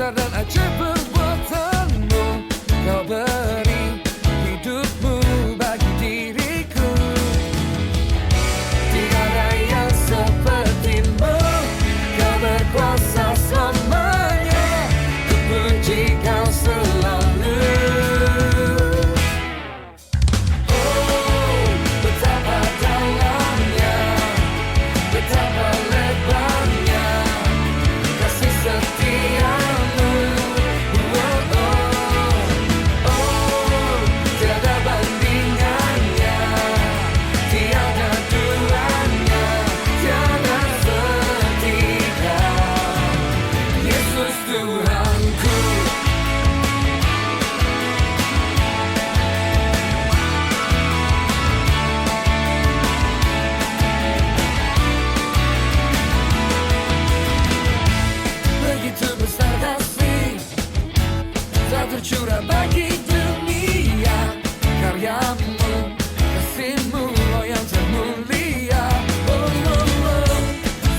besar dan ajaib perbuatanmu. Kau beri hidupmu bagi diriku. Tiada yang sepertimu. Kau berkuasa selamanya. Ku puji kau selalu. Oh, betapa dalamnya, betapa lebarnya kasih setiamu. Oh, oh, oh, tiada bandingannya, tiada duanya, tiada setia. Yesus Tuhanku. Begitu besar kasih tak tercurah bagi dunia. Karyamu, kasihmu, oh yang termulia. Oh, oh, oh,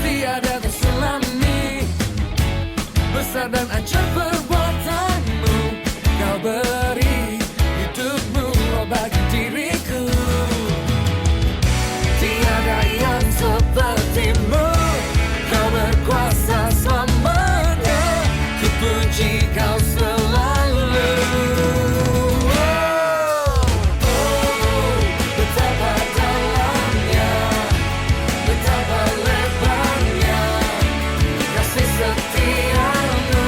tiada terselami. Besar dan ajaib perbuatanmu. Kau beri hidupmu, oh bagi diriku. Tiada yang sepertimu. Kau berkuasa selamanya. Ku puji kau selalu. Oh, oh, betapa dalamnya, betapa lebarnya kasih setiamu.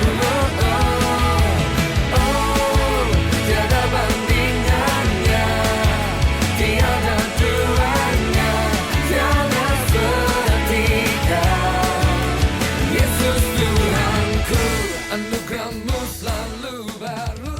Oh, oh, oh, tiada bandingannya, tiada duanya, tiada setia. Yesus Tuhanku, anugerahmu selalu baru.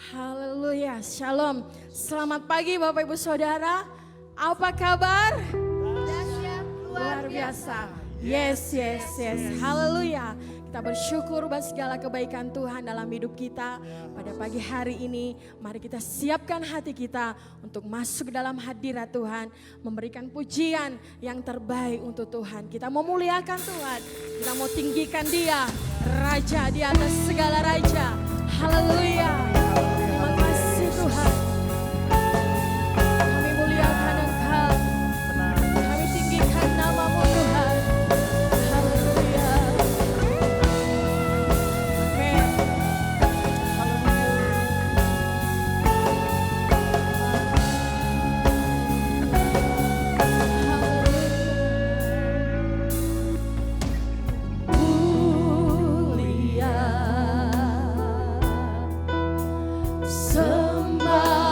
Haleluya, shalom. Selamat pagi Bapak Ibu Saudara. Apa kabar? Dahsyat, Luar biasa. Yes, yes, yes. Haleluya. Kita bersyukur atas segala kebaikan Tuhan dalam hidup kita. Pada pagi hari ini, mari kita siapkan hati kita untuk masuk ke dalam hadirat Tuhan. Memberikan pujian yang terbaik untuk Tuhan. Kita mau muliakan Tuhan. Kita mau tinggikan Dia. Raja di atas segala raja. Haleluya. Terima kasih Tuhan. Kami muliakan Engkau. Kami tinggikan nama-Mu Tuhan. Haleluya. Amin. Mulia sembah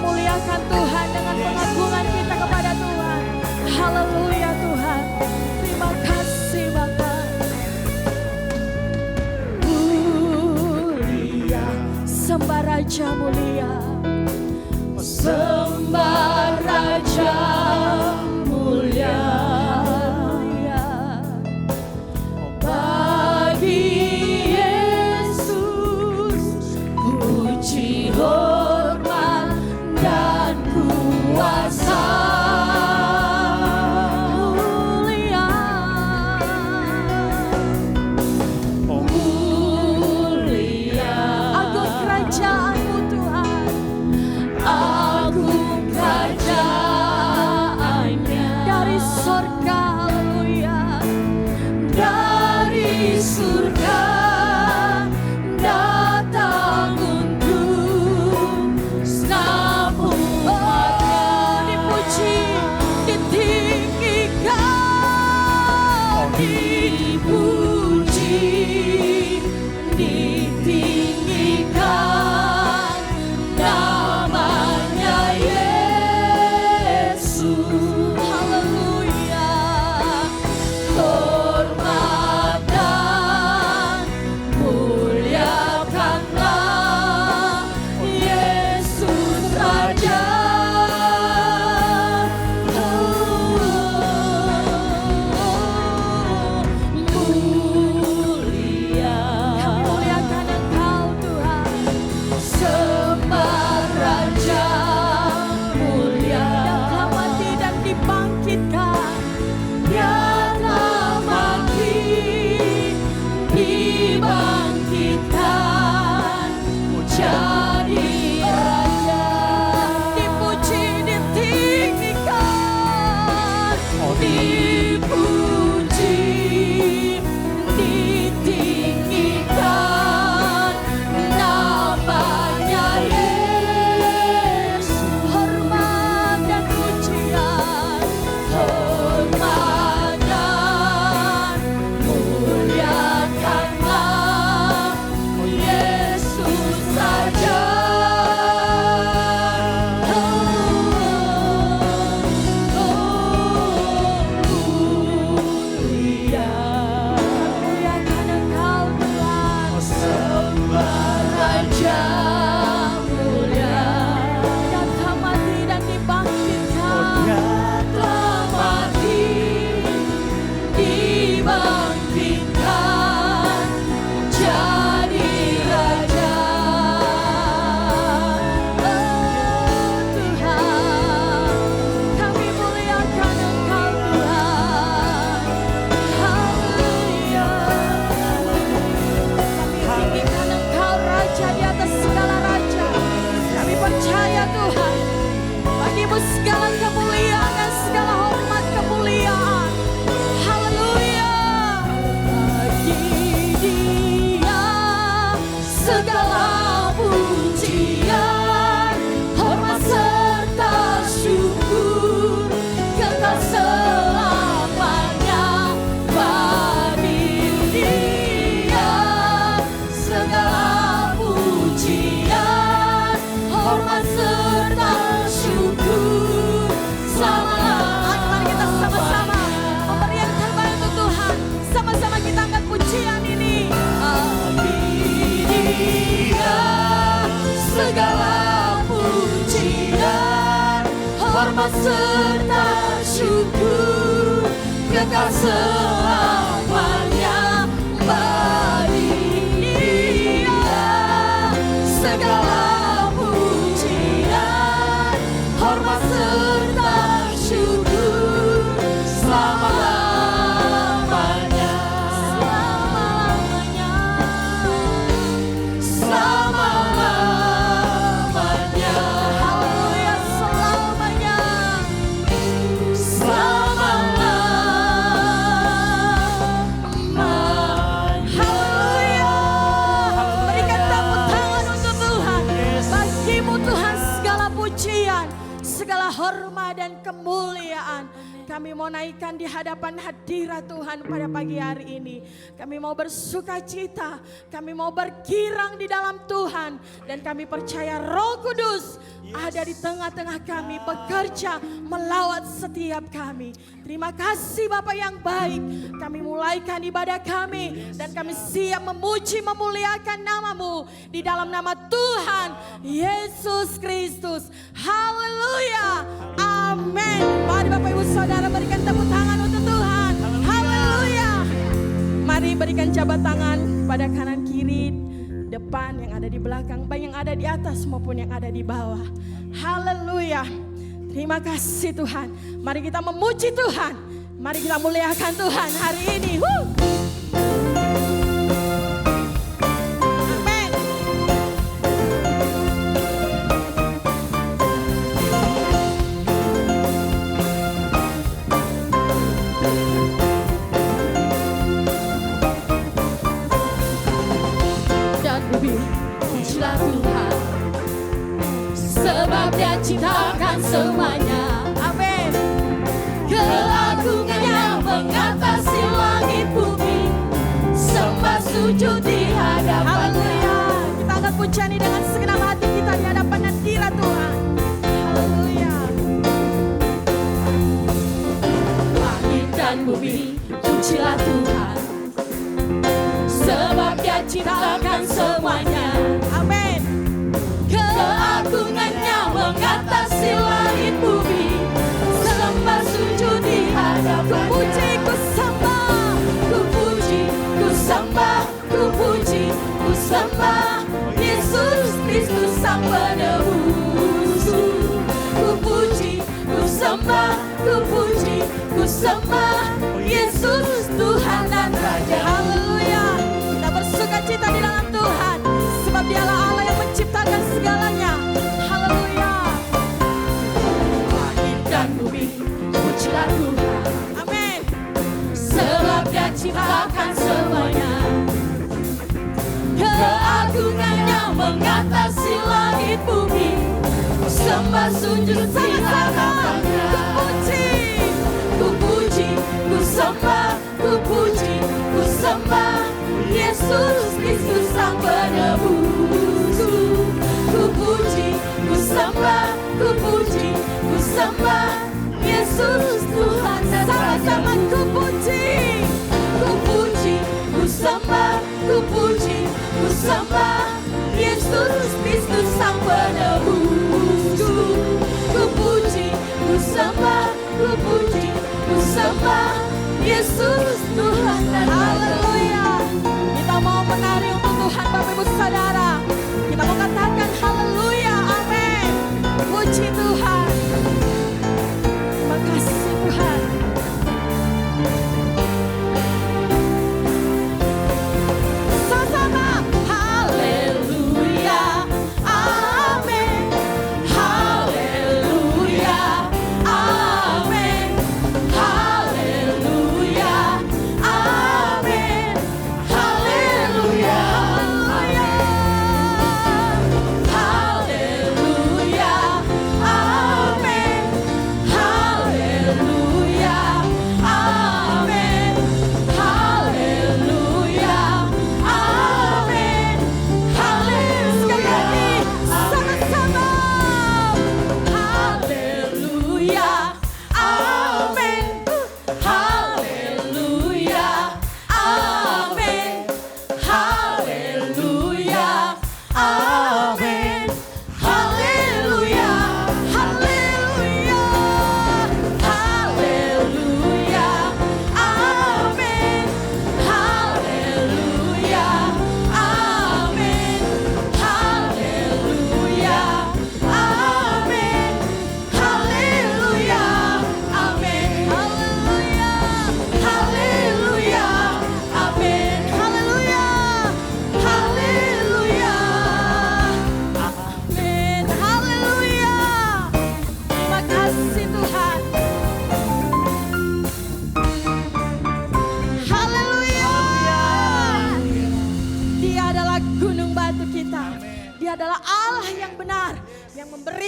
muliakan Tuhan dengan pengagungan kita kepada Tuhan. Haleluya Tuhan. Terima kasih Bapa. Mulia, sembah Raja mulia. Sembah Raja mulia. Bagi Yesus puji hormat dan kuasa. Mulia, mulia, agung kerajaan-Mu Tuhan, agung kerajaannya dari sorga. Haleluya, dari surga datang untuk senam umatnya. Dipuji, ditinggikan, dipuji, ditinggikan namanya Yesus. Haleluya, hormat dan muliakanlah Yesus Raja. Mulia, kami muliakan Engkau Tuhan. Sembah Raja mulia, yang telah mati dan dibangkitkan. Dia telah mati, dibangkitkan, jadi Raja. Dipuji, ditinggikan, dipuji, ditinggikan namanya Yesus. Hormat dan pujian, hormat dan muliakanlah Yesus Raja. Mulia, muliakan Engkau Tuhan. Sembah Raja mulia, yang telah mati dan dibangkitkan. Telah mati, dibangkitkan, jadi Raja. Oh Tuhan, kami muliakan Engkau Tuhan. Haleluya, kami tinggikan Engkau Raja di atas segala raja. Kami percaya Tuhan, bagi-Mu segala kemuliaan dan segala hormat kemuliaan. Haleluya, bagi Dia segala pujian, hormat serta syukur, kekal selamanya. Bagi Dia segala pujian, hormat serta syukur selama-lamanya. Mari kita sama-sama memberi yang terbaik untuk Tuhan. Sama-sama kita angkat pujian ini. Bagi Dia segala pujian, hormat serta syukur, kekal selamanya. Bagi Dia segala pujian, hormat serta syukur selama-lamanya. Selama-lamanya, selama-lamanya. Haleluya, selamanya, selama-lamanya. Haleluya. Berikan tepuk tangan untuk Tuhan. Bagi-Mu Tuhan segala pujian, segala hormat dan kemuliaan. Kami mau naikkan di hadapan hadirat Tuhan pada pagi hari ini. Kami mau bersuka cita, kami mau bergirang di dalam Tuhan. Dan kami percaya Roh Kudus ada di tengah-tengah kami, bekerja melawat setiap kami. Terima kasih Bapa yang baik. Kami mulaikan ibadah kami dan kami siap memuji memuliakan nama-Mu di dalam nama Tuhan Yesus Kristus. Haleluya. Amin. Mari Bapak Ibu Saudara berikan tepuk tangan untuk Tuhan. Haleluya. Mari berikan jabat tangan pada kanan kiri, depan, yang ada di belakang, baik yang ada di atas maupun yang ada di bawah. Haleluya. Terima kasih Tuhan. Mari kita memuji Tuhan. Mari kita muliakan Tuhan hari ini. Amin. Dan bumi pujilah Tuhan, sebab Dia ciptakan semuanya. Amin. Keagungannya mengatasi langit bumi, sembah sujud di hadapan-Nya. Haleluya. Kita angkat pujian ini dengan segenap hati kita di hadapan hadirat Tuhan. Haleluya. Langit dan bumi pujilah Tuhan, sebab Dia ciptakan semuanya. Amin. Keagungannya mengatasi langit bumi, sembah sujud di hadapan-Nya. Ku puji, ku sembah, ku puji, ku sembah, ku puji, ku sembah Yesus Kristus Sang Penebus. Ku puji, ku sembah, ku puji, ku sembah Yesus Tuhan dan Raja. Haleluya. Kita bersuka cita di dalam Tuhan, sebab Dialah Allah yang menciptakan segalanya. Haleluya. Langit dan bumi pujilah Tuhan. Amin. Sebab Dia ciptakan semuanya. Keagungannya mengatasi langit bumi, sembah sujud di hadapan-Nya. Ku puji, ku puji, ku sembah, ku puji, ku sembah Yesus Kristus Sang Penebus. Ku puji, ku sembah, ku puji, ku sembah Yesus Tuhan dan Raja. Sama-sama ku puji, ku puji, ku sembah, ku puji, ku sembah Yesus Kristus Sang Penebus. Ku puji, ku sembah, ku puji, ku sembah Yesus Tuhan dan Raja. Haleluya. Kita mau menari untuk Tuhan Bapak Ibu Saudara. Kita mau katakan haleluya, amin. Puji Tuhan. Terima kasih Tuhan. Sama-sama haleluya, amin. Haleluya, amin. Haleluya, amin. Haleluya, haleluya, amin.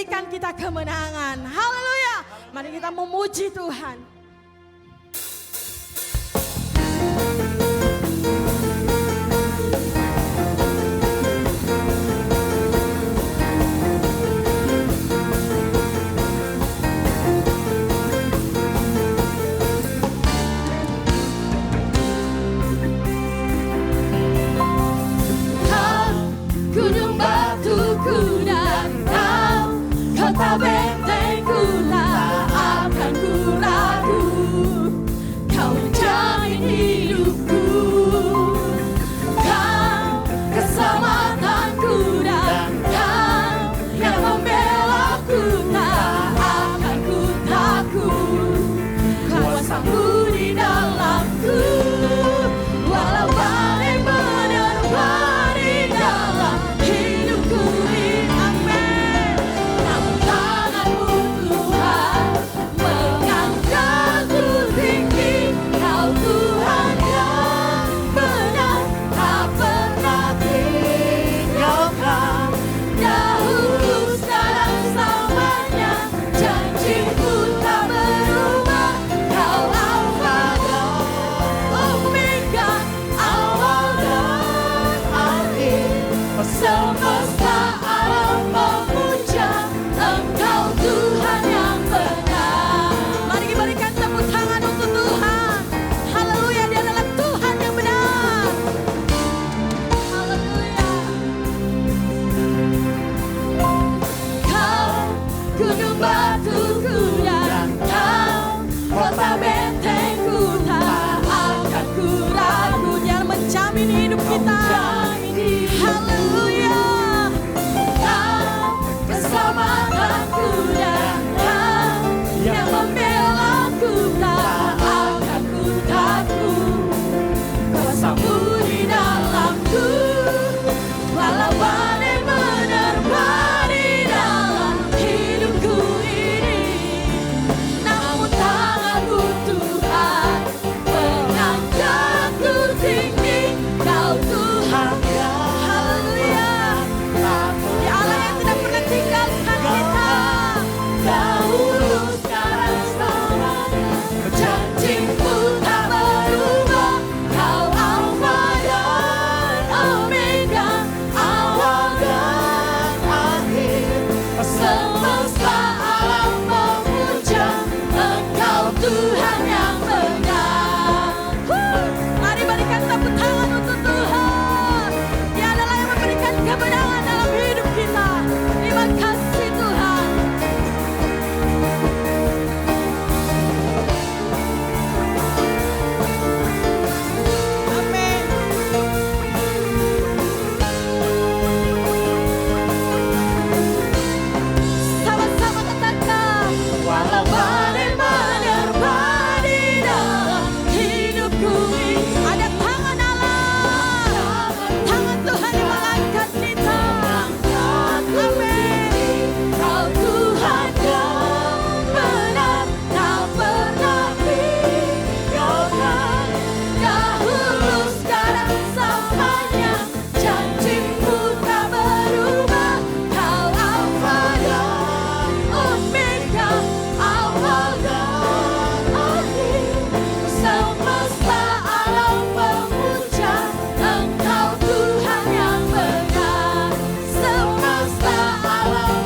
berikan kita kemenangan. Haleluya. Mari kita memuji Tuhan. Gunung batuku dan kau, kota bentengku, tak akan ku ragu. Kau menjamin hidupku, kau keselamatanku dan kau yang membelaku, tak akan ku takut. Kuasamu di dalamku, walau badai menerpa di dalam hidupku ini. Amin. Namun tanganmu Tuhan mengangkatku tinggi. Kau Tuhan yang benar, tak pernah tinggalkan. Dahulu sekarang selamanya, janjimu tak berubah. Kau Alfa dan Omega, awal dan akhir. Semesta alam memuja Engkau Tuhan yang benar. Mari berikan tepuk tangan untuk Tuhan. Haleluya, Dia adalah Tuhan yang benar. Haleluya. Kau gunung batuku dan kau kota bentengku, tak akan ku ragu. Dia menjamin hidup kita. Haleluya. Kau keselamatanku dan kau yang membelaku, tak akan ku takut. Kuasamu di dalamku, walau badai menerpa di dalam hidupku ini. Namun tanganmu Tuhan mengangkatku tinggi. Kau Tuhan yang haleluya, Dia Allah yang tidak pernah tinggalkan kita. Dahulu sekarang selamanya, janjimu tak berubah. Kau Alfa dan Omega, awal dan akhir. Semesta alam memuja Engkau Tuhan yang benar. Mari berikan tepuk tangan untuk Tuhan. Dia adalah yang memberikan kemenangan dalam hidup kita. Terima kasih Tuhan. Amin. Sama-sama katakan, walau badai menerpa di dalam hidupku ini. Ada tangan Allah, tangan Tuhan yang mengangkat kita. Amin. Kau Tuhan yang benar, tak pernah tinggalkan. Dahulu sekarang selamanya, janjimu tak berubah. Kau Alfa dan Omega, awal dan akhir. Semesta alam memuja Engkau Tuhan yang benar. Semesta alam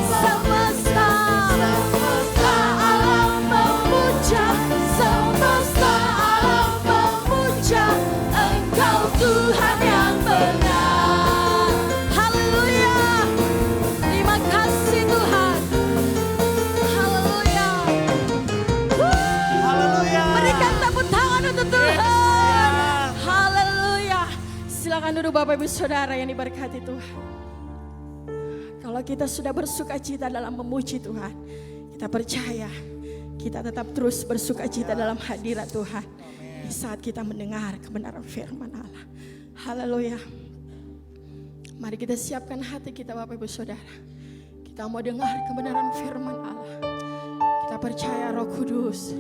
memuja. Semesta alam memuja Engkau Tuhan yang benar. Haleluya. Terima kasih Tuhan. Haleluya. Haleluya. Berikan tepuk tangan untuk Tuhan. Haleluya. Silakan duduk Bapak Ibu Saudara yang diberkati Tuhan. Kalau kita sudah bersuka cita dalam memuji Tuhan, kita percaya kita tetap terus bersuka cita dalam hadirat Tuhan. Di saat kita mendengar kebenaran firman Allah. Haleluya. Mari kita siapkan hati kita Bapak Ibu Saudara. Kita mau dengar kebenaran firman Allah. Kita percaya Roh Kudus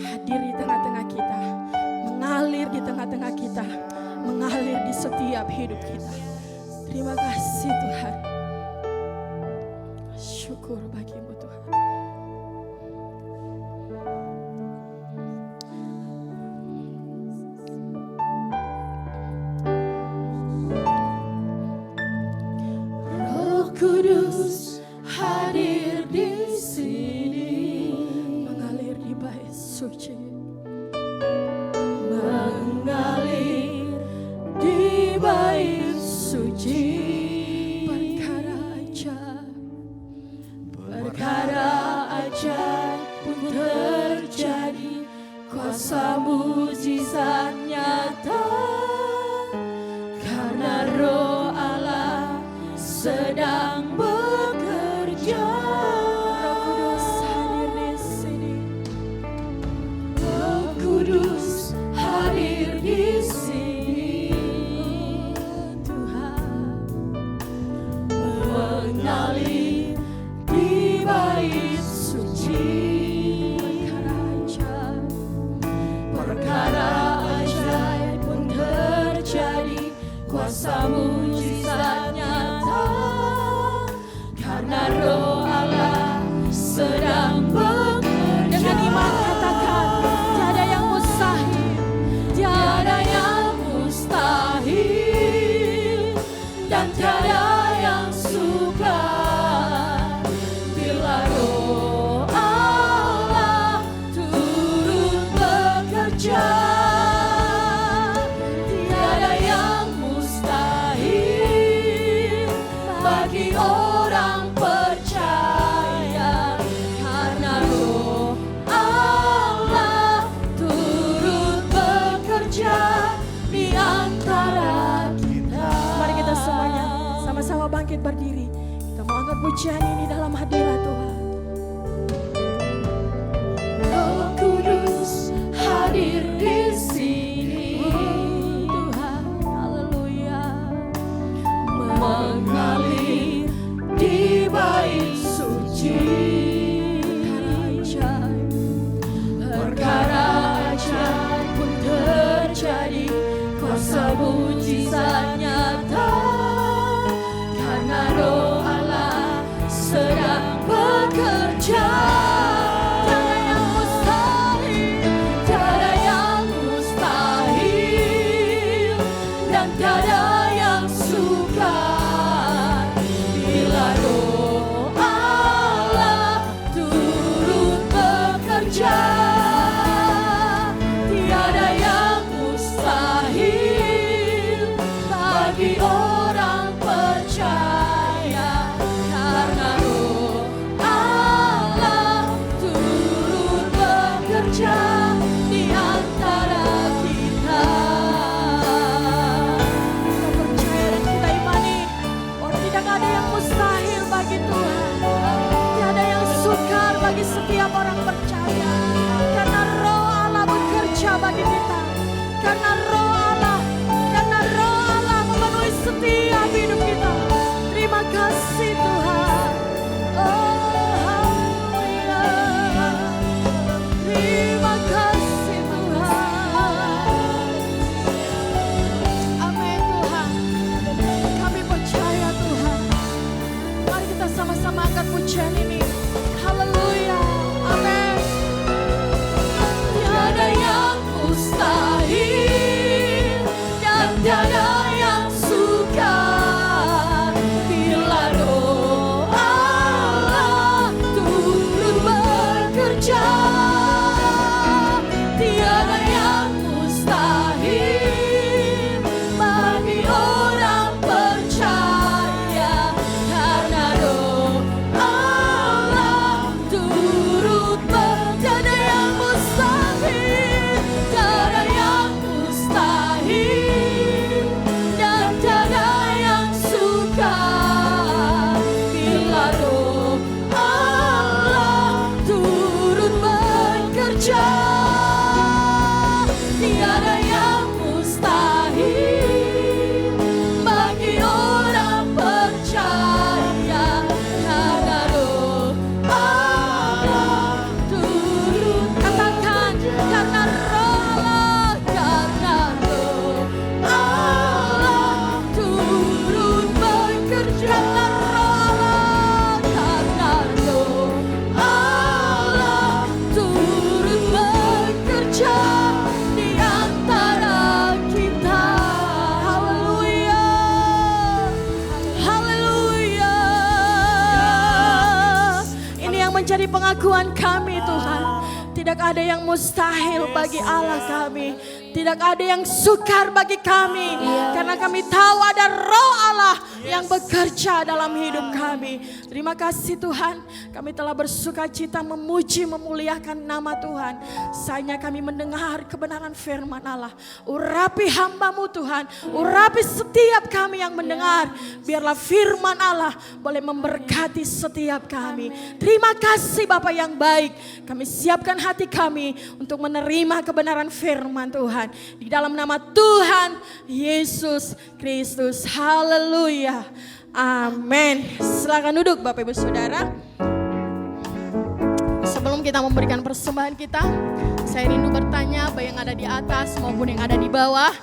hadir di tengah-tengah kita, mengalir di tengah-tengah kita, mengalir di setiap hidup kita. Terima kasih Tuhan. Syukur. syukur bagimu Tuhan. Roh Kudus hadir di sini, mengalir di bait suci, mengalir di bait suci. Perkara ajaib pun terjadi, kuasa mujizat nyata, karena Roh Allah sedang bekerja. Roh Kudus hadir di sini. Roh Kudus hadir di sini. Tuhan mengalir di bait suci. Perkara ajaib pun terjadi, kuasa mujizat nyata, karena Roh Allah sedang bekerja. Dengan iman katakan, tiada yang mustahil, tiada yang mustahil, dan tiada yang sukar bila Roh Allah turut bekerja. Tiada yang mustahil bagi orang percaya, karena Roh Allah turut bekerja di antara kita. Mari kita semuanya sama-sama bangkit berdiri. Kita mau angkat pujian ini dalam hadirat Tuhan. Roh Kudus hadir di sini. Tuhan, haleluya. Mengalir di bait suci. Perkara ajaib pun terjadi, kuasa mujizat nyata, karena Roh Allah sedang bekerja. Tiada yang mustahil, tiada yang mustahil, dan tiada yang sukar bila Roh Allah turut bekerja. Tiada yang mustahil bagi orang percaya, karena Roh Allah turut bekerja di antara kita. Kita percaya dan kita imani bahwa tidak ada yang mustahil bagi Tuhan, tiada yang sukar bagi setiap orang percaya, karena Roh Allah bekerja bagi kita, karena Roh Allah memenuhi setiap hidup kita. Terima kasih Tuhan. Oh haleluya. Terima kasih Tuhan. Amin Tuhan. Kami percaya Tuhan. Mari kita sama-sama angkat pujian ini. Haleluya. Amin. Tiada yang mustahil pengakuan kami Tuhan. Tidak ada yang mustahil bagi Allah kami. Tidak ada yang sukar bagi kami. Karena kami tahu ada Roh Allah yang bekerja dalam hidup kami. Terima kasih Tuhan. Kami telah bersuka cita memuji, memuliakan nama Tuhan. Saatnya kami mendengar kebenaran firman Allah. Urapi hamba-Mu Tuhan. Urapi setiap kami yang mendengar. Biarlah firman Allah boleh memberkati setiap kami. Terima kasih Bapa yang baik. Kami siapkan hati kami untuk menerima kebenaran firman Tuhan. Di dalam nama Tuhan Yesus Kristus. Haleluya. Amin. Silakan duduk Bapak Ibu Saudara. Sebelum kita memberikan persembahan kita, saya rindu bertanya baik yang ada di atas maupun yang ada di bawah.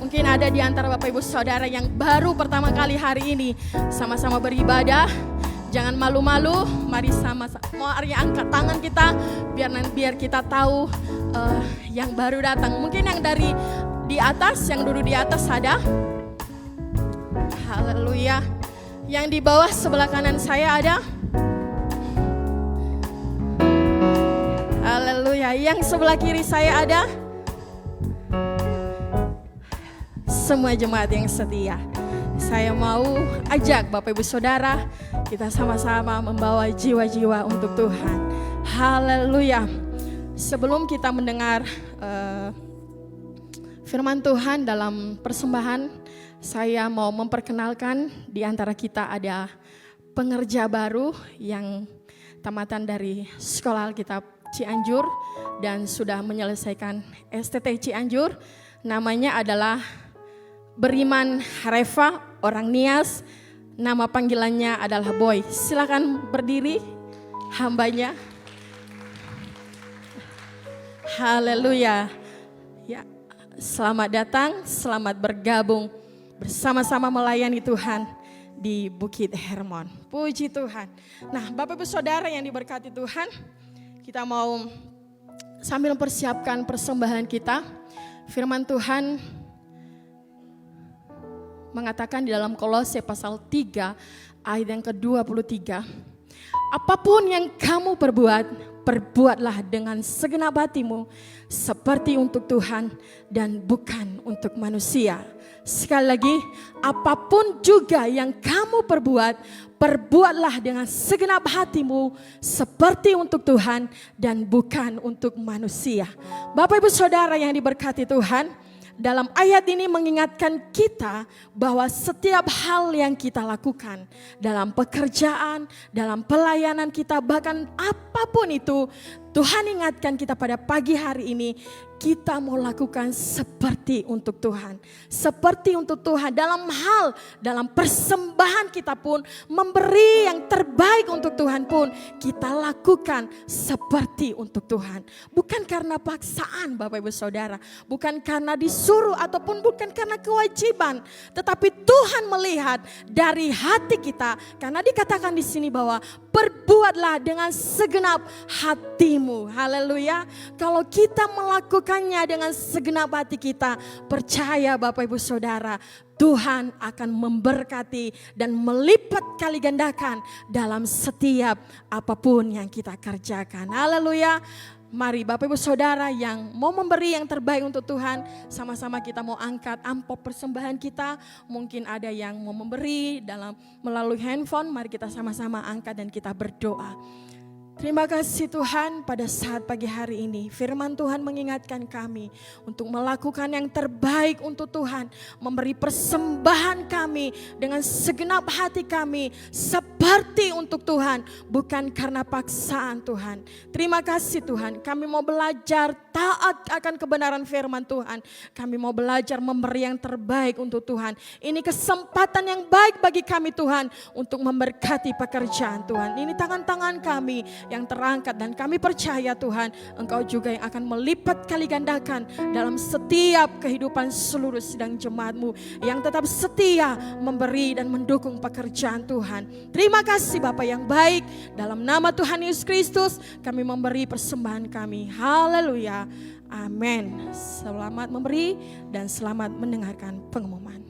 Mungkin ada di antara Bapak Ibu Saudara yang baru pertama kali hari ini sama-sama beribadah. Jangan malu-malu, mari sama-sama angkat tangan kita biar kita tahu yang baru datang. Mungkin yang dari di atas, yang duduk di atas ada. Haleluya. Yang di bawah sebelah kanan saya ada. Haleluya. Yang sebelah kiri saya ada. Semua jemaat yang setia. Saya mau ajak Bapak Ibu Saudara, kita sama-sama membawa jiwa-jiwa untuk Tuhan. Haleluya. Sebelum kita mendengar firman Tuhan dalam persembahan, saya mau memperkenalkan di antara kita ada pengerja baru yang tamatan dari Sekolah Alkitab Cianjur dan sudah menyelesaikan STT Cianjur. Namanya adalah Beriman Hareva, orang Nias. Nama panggilannya adalah Boy. Silakan berdiri hambanya. Haleluya. Ya, selamat datang, selamat bergabung bersama-sama melayani Tuhan di Bukit Hermon. Puji Tuhan. Nah, Bapak Ibu Saudara yang diberkati Tuhan, kita mau sambil mempersiapkan persembahan kita. Firman Tuhan mengatakan di dalam Kolose pasal 3 ayat yang ke-23. Apapun yang kamu perbuat, perbuatlah dengan segenap hatimu seperti untuk Tuhan dan bukan untuk manusia. Sekali lagi, apapun juga yang kamu perbuat, perbuatlah dengan segenap hatimu seperti untuk Tuhan dan bukan untuk manusia. Bapak Ibu Saudara yang diberkati Tuhan, dalam ayat ini mengingatkan kita bahwa setiap hal yang kita lakukan dalam pekerjaan, dalam pelayanan kita, bahkan apapun itu, Tuhan ingatkan kita pada pagi hari ini, kita mau lakukan seperti untuk Tuhan. Seperti untuk Tuhan dalam persembahan kita pun, memberi yang terbaik untuk Tuhan pun, kita lakukan seperti untuk Tuhan. Bukan karena paksaan Bapak Ibu Saudara, bukan karena disuruh ataupun bukan karena kewajiban. Tetapi Tuhan melihat dari hati kita, karena dikatakan di sini bahwa perbuatlah dengan segenap hatimu. Haleluya. Kalau kita melakukannya dengan segenap hati kita, percaya Bapak Ibu Saudara, Tuhan akan memberkati dan melipat kali gandakan dalam setiap apapun yang kita kerjakan. Haleluya. Mari Bapak Ibu Saudara yang mau memberi yang terbaik untuk Tuhan, sama-sama kita mau angkat amplop persembahan kita. Mungkin ada yang mau memberi melalui handphone, mari kita sama-sama angkat dan kita berdoa. Terima kasih Tuhan, pada saat pagi hari ini firman Tuhan mengingatkan kami untuk melakukan yang terbaik untuk Tuhan, memberi persembahan kami dengan segenap hati kami seperti untuk Tuhan, bukan karena paksaan Tuhan. Terima kasih Tuhan, kami mau belajar taat akan kebenaran firman Tuhan. Kami mau belajar memberi yang terbaik untuk Tuhan. Ini kesempatan yang baik bagi kami Tuhan untuk memberkati pekerjaan Tuhan. Ini tangan-tangan kami yang terangkat dan kami percaya Tuhan, Engkau juga yang akan melipat kali gandakan dalam setiap kehidupan seluruh sidang jemaat-Mu yang tetap setia memberi dan mendukung pekerjaan Tuhan. Terima kasih Bapa yang baik, dalam nama Tuhan Yesus Kristus kami memberi persembahan kami. Haleluya. Amin. Selamat memberi dan selamat mendengarkan pengumuman.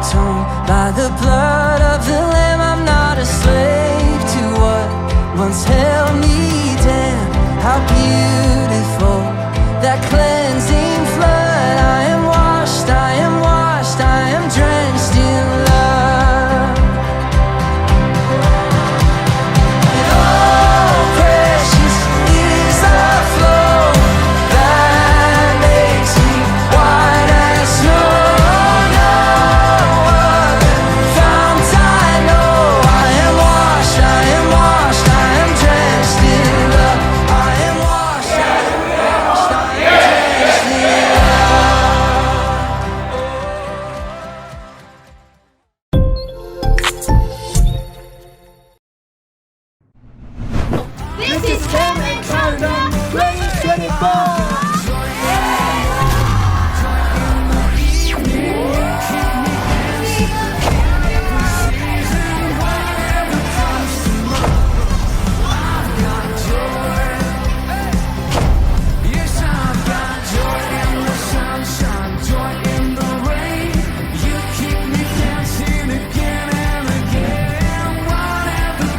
atoned by the blood of the Lamb. I'm not a slave to what once held me down. How beautiful that cleansing flood. I am washed, I am washed, I am drenched in love. And oh, precious is the flow that makes me white as snow. No other fount I know. I am washed, I am washed, I am drenched in love. I am washed, I am washed, I am drenched in This is Cameron Countdown 2024. Yes, I've got joy in the sunshine, joy in the rain. You keep me dancing again and again. Whatever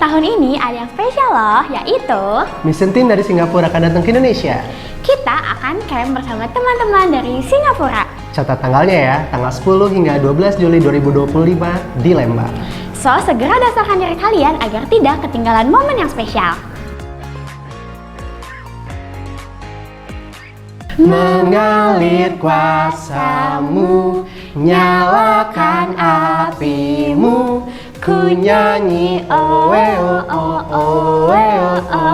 Tahun ini ada yang spesial loh, yaitu Mission Team dari Singapura akan datang ke Indonesia. kita akan camp bersama teman-teman dari Singapura. Catat tanggalnya ya, tanggal 10 hingga 12 Juli 2025 di Lembang. So, segera daftarkan diri kalian agar tidak ketinggalan momen yang spesial. Mengalir kuasamu, nyalakan apimu, ku nyanyi oe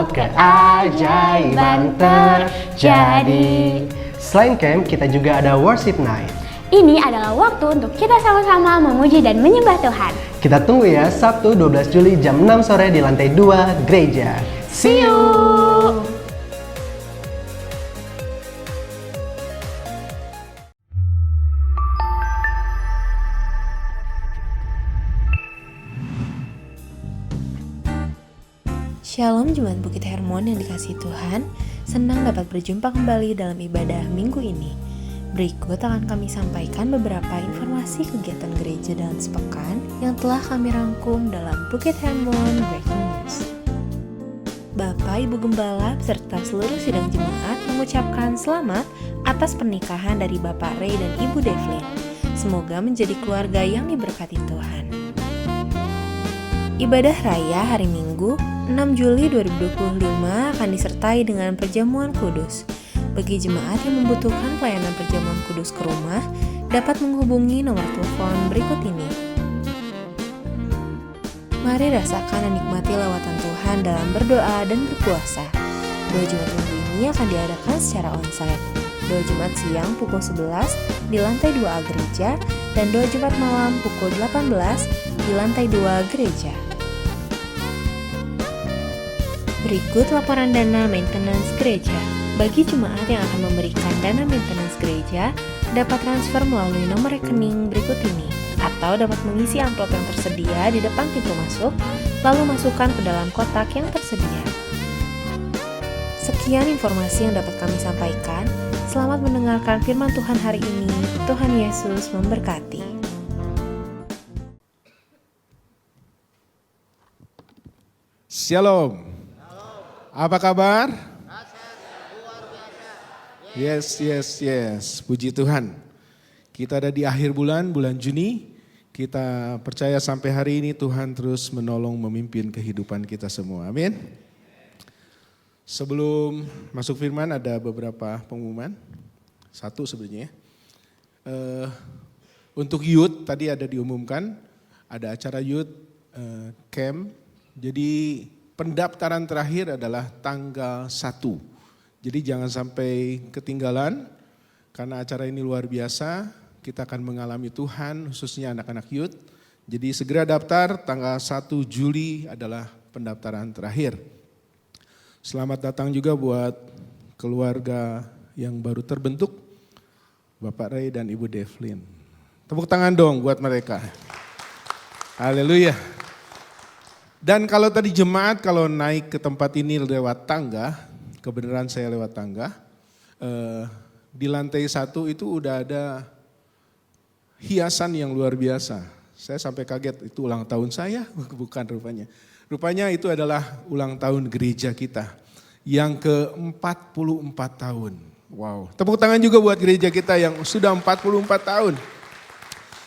keajaiban terjadi. Selain camp, kita juga ada worship night. Ini adalah waktu untuk kita sama-sama memuji dan menyembah Tuhan. Kita tunggu ya, Sabtu 12 Juli jam 6 sore di lantai 2 gereja. See you! Shalom Jemaat Bukit Hermon yang dikasihi Tuhan, senang dapat berjumpa kembali dalam ibadah minggu ini. Berikut akan kami sampaikan beberapa informasi kegiatan gereja dalam sepekan yang telah kami rangkum dalam Bukit Hermon Breaking News. Bapak, Ibu Gembala, serta seluruh sidang jemaat mengucapkan selamat atas pernikahan dari Bapak Ray dan Ibu Devlin. Semoga menjadi keluarga yang diberkati Tuhan. Ibadah Raya hari Minggu 6 Juli 2025 akan disertai dengan perjamuan kudus. Bagi jemaat yang membutuhkan pelayanan perjamuan kudus ke rumah, dapat menghubungi nomor telepon berikut ini. Mari rasakan dan nikmati lawatan Tuhan dalam berdoa dan berpuasa. Doa Jumat minggu ini akan diadakan secara onsite. Doa Jumat siang pukul 11 di lantai 2A gereja dan doa Jumat malam pukul 18 di lantai 2 gereja. Berikut laporan dana maintenance gereja. Bagi jemaat yang akan memberikan dana maintenance gereja, dapat transfer melalui nomor rekening berikut ini, atau dapat mengisi amplop yang tersedia di depan pintu masuk, lalu masukkan ke dalam kotak yang tersedia. Sekian informasi yang dapat kami sampaikan. Selamat mendengarkan firman Tuhan hari ini. Tuhan Yesus memberkati. Shalom. Apa kabar? Yes. Puji Tuhan. Kita ada di akhir bulan Juni. Kita percaya sampai hari ini Tuhan terus menolong memimpin kehidupan kita semua. Amin. Sebelum masuk firman ada beberapa pengumuman. Satu sebenarnya. Untuk youth tadi ada diumumkan. Ada acara youth camp. Jadi pendaftaran terakhir adalah tanggal 1. Jadi jangan sampai ketinggalan karena acara ini luar biasa. Kita akan mengalami Tuhan khususnya anak-anak youth. Jadi segera daftar, tanggal 1 Juli adalah pendaftaran terakhir. Selamat datang juga buat keluarga yang baru terbentuk, Bapak Ray dan Ibu Devlin. Tepuk tangan dong buat mereka. Haleluya. Dan kalau tadi jemaat kalau naik ke tempat ini lewat tangga, kebenaran saya lewat tangga, di lantai 1 itu udah ada hiasan yang luar biasa. Saya sampai kaget, itu ulang tahun saya? Bukan rupanya. Rupanya itu adalah ulang tahun gereja kita yang ke-44 tahun. Wow, tepuk tangan juga buat gereja kita yang sudah 44 tahun.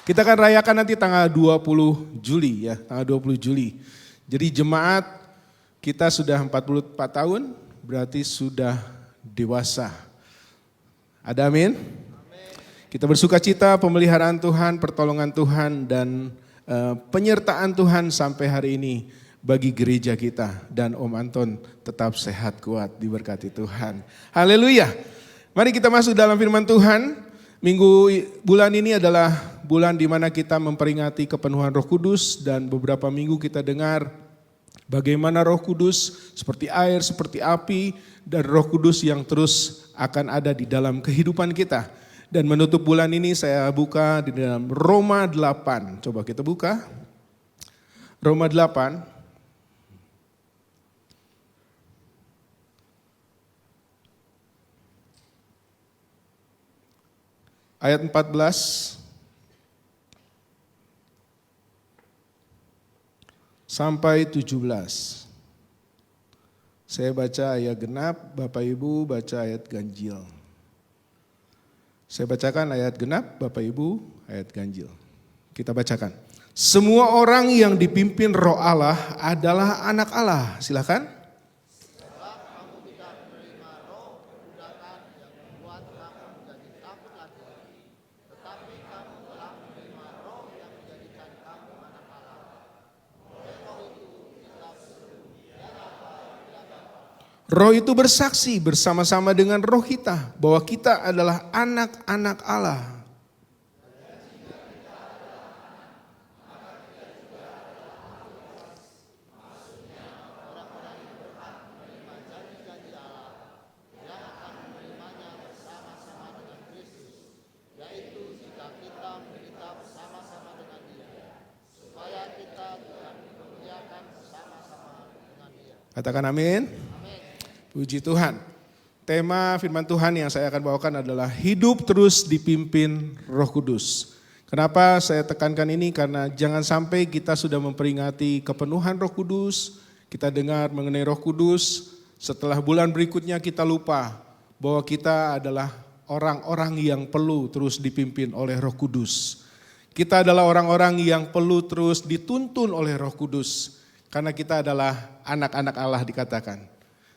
Kita akan rayakan nanti tanggal 20 Juli ya, tanggal 20 Juli. Jadi jemaat kita sudah 44 tahun, berarti sudah dewasa. Ada amin? Kita bersuka cita pemeliharaan Tuhan, pertolongan Tuhan dan penyertaan Tuhan sampai hari ini bagi gereja kita. Dan Om Anton tetap sehat kuat, diberkati Tuhan. Haleluya. Mari kita masuk dalam firman Tuhan. Bulan ini adalah bulan di mana kita memperingati kepenuhan Roh Kudus dan beberapa minggu kita dengar bagaimana Roh Kudus seperti air, seperti api dan Roh Kudus yang terus akan ada di dalam kehidupan kita. Dan menutup bulan ini saya buka di dalam Roma 8. Coba kita buka. Roma 8. Ayat 14 sampai 17. Saya baca ayat genap, Bapak Ibu baca ayat ganjil. Saya bacakan ayat genap, Bapak Ibu ayat ganjil. Kita bacakan. Semua orang yang dipimpin Roh Allah adalah anak Allah. Silakan. Roh itu bersaksi bersama-sama dengan roh kita bahwa kita adalah anak-anak Allah. Katakan amin. Puji Tuhan. Tema firman Tuhan yang saya akan bawakan adalah hidup terus dipimpin Roh Kudus. Kenapa saya tekankan ini? Karena jangan sampai kita sudah memperingati kepenuhan Roh Kudus, kita dengar mengenai Roh Kudus, setelah bulan berikutnya kita lupa bahwa kita adalah orang-orang yang perlu terus dipimpin oleh Roh Kudus. Kita adalah orang-orang yang perlu terus dituntun oleh Roh Kudus, karena kita adalah anak-anak Allah dikatakan.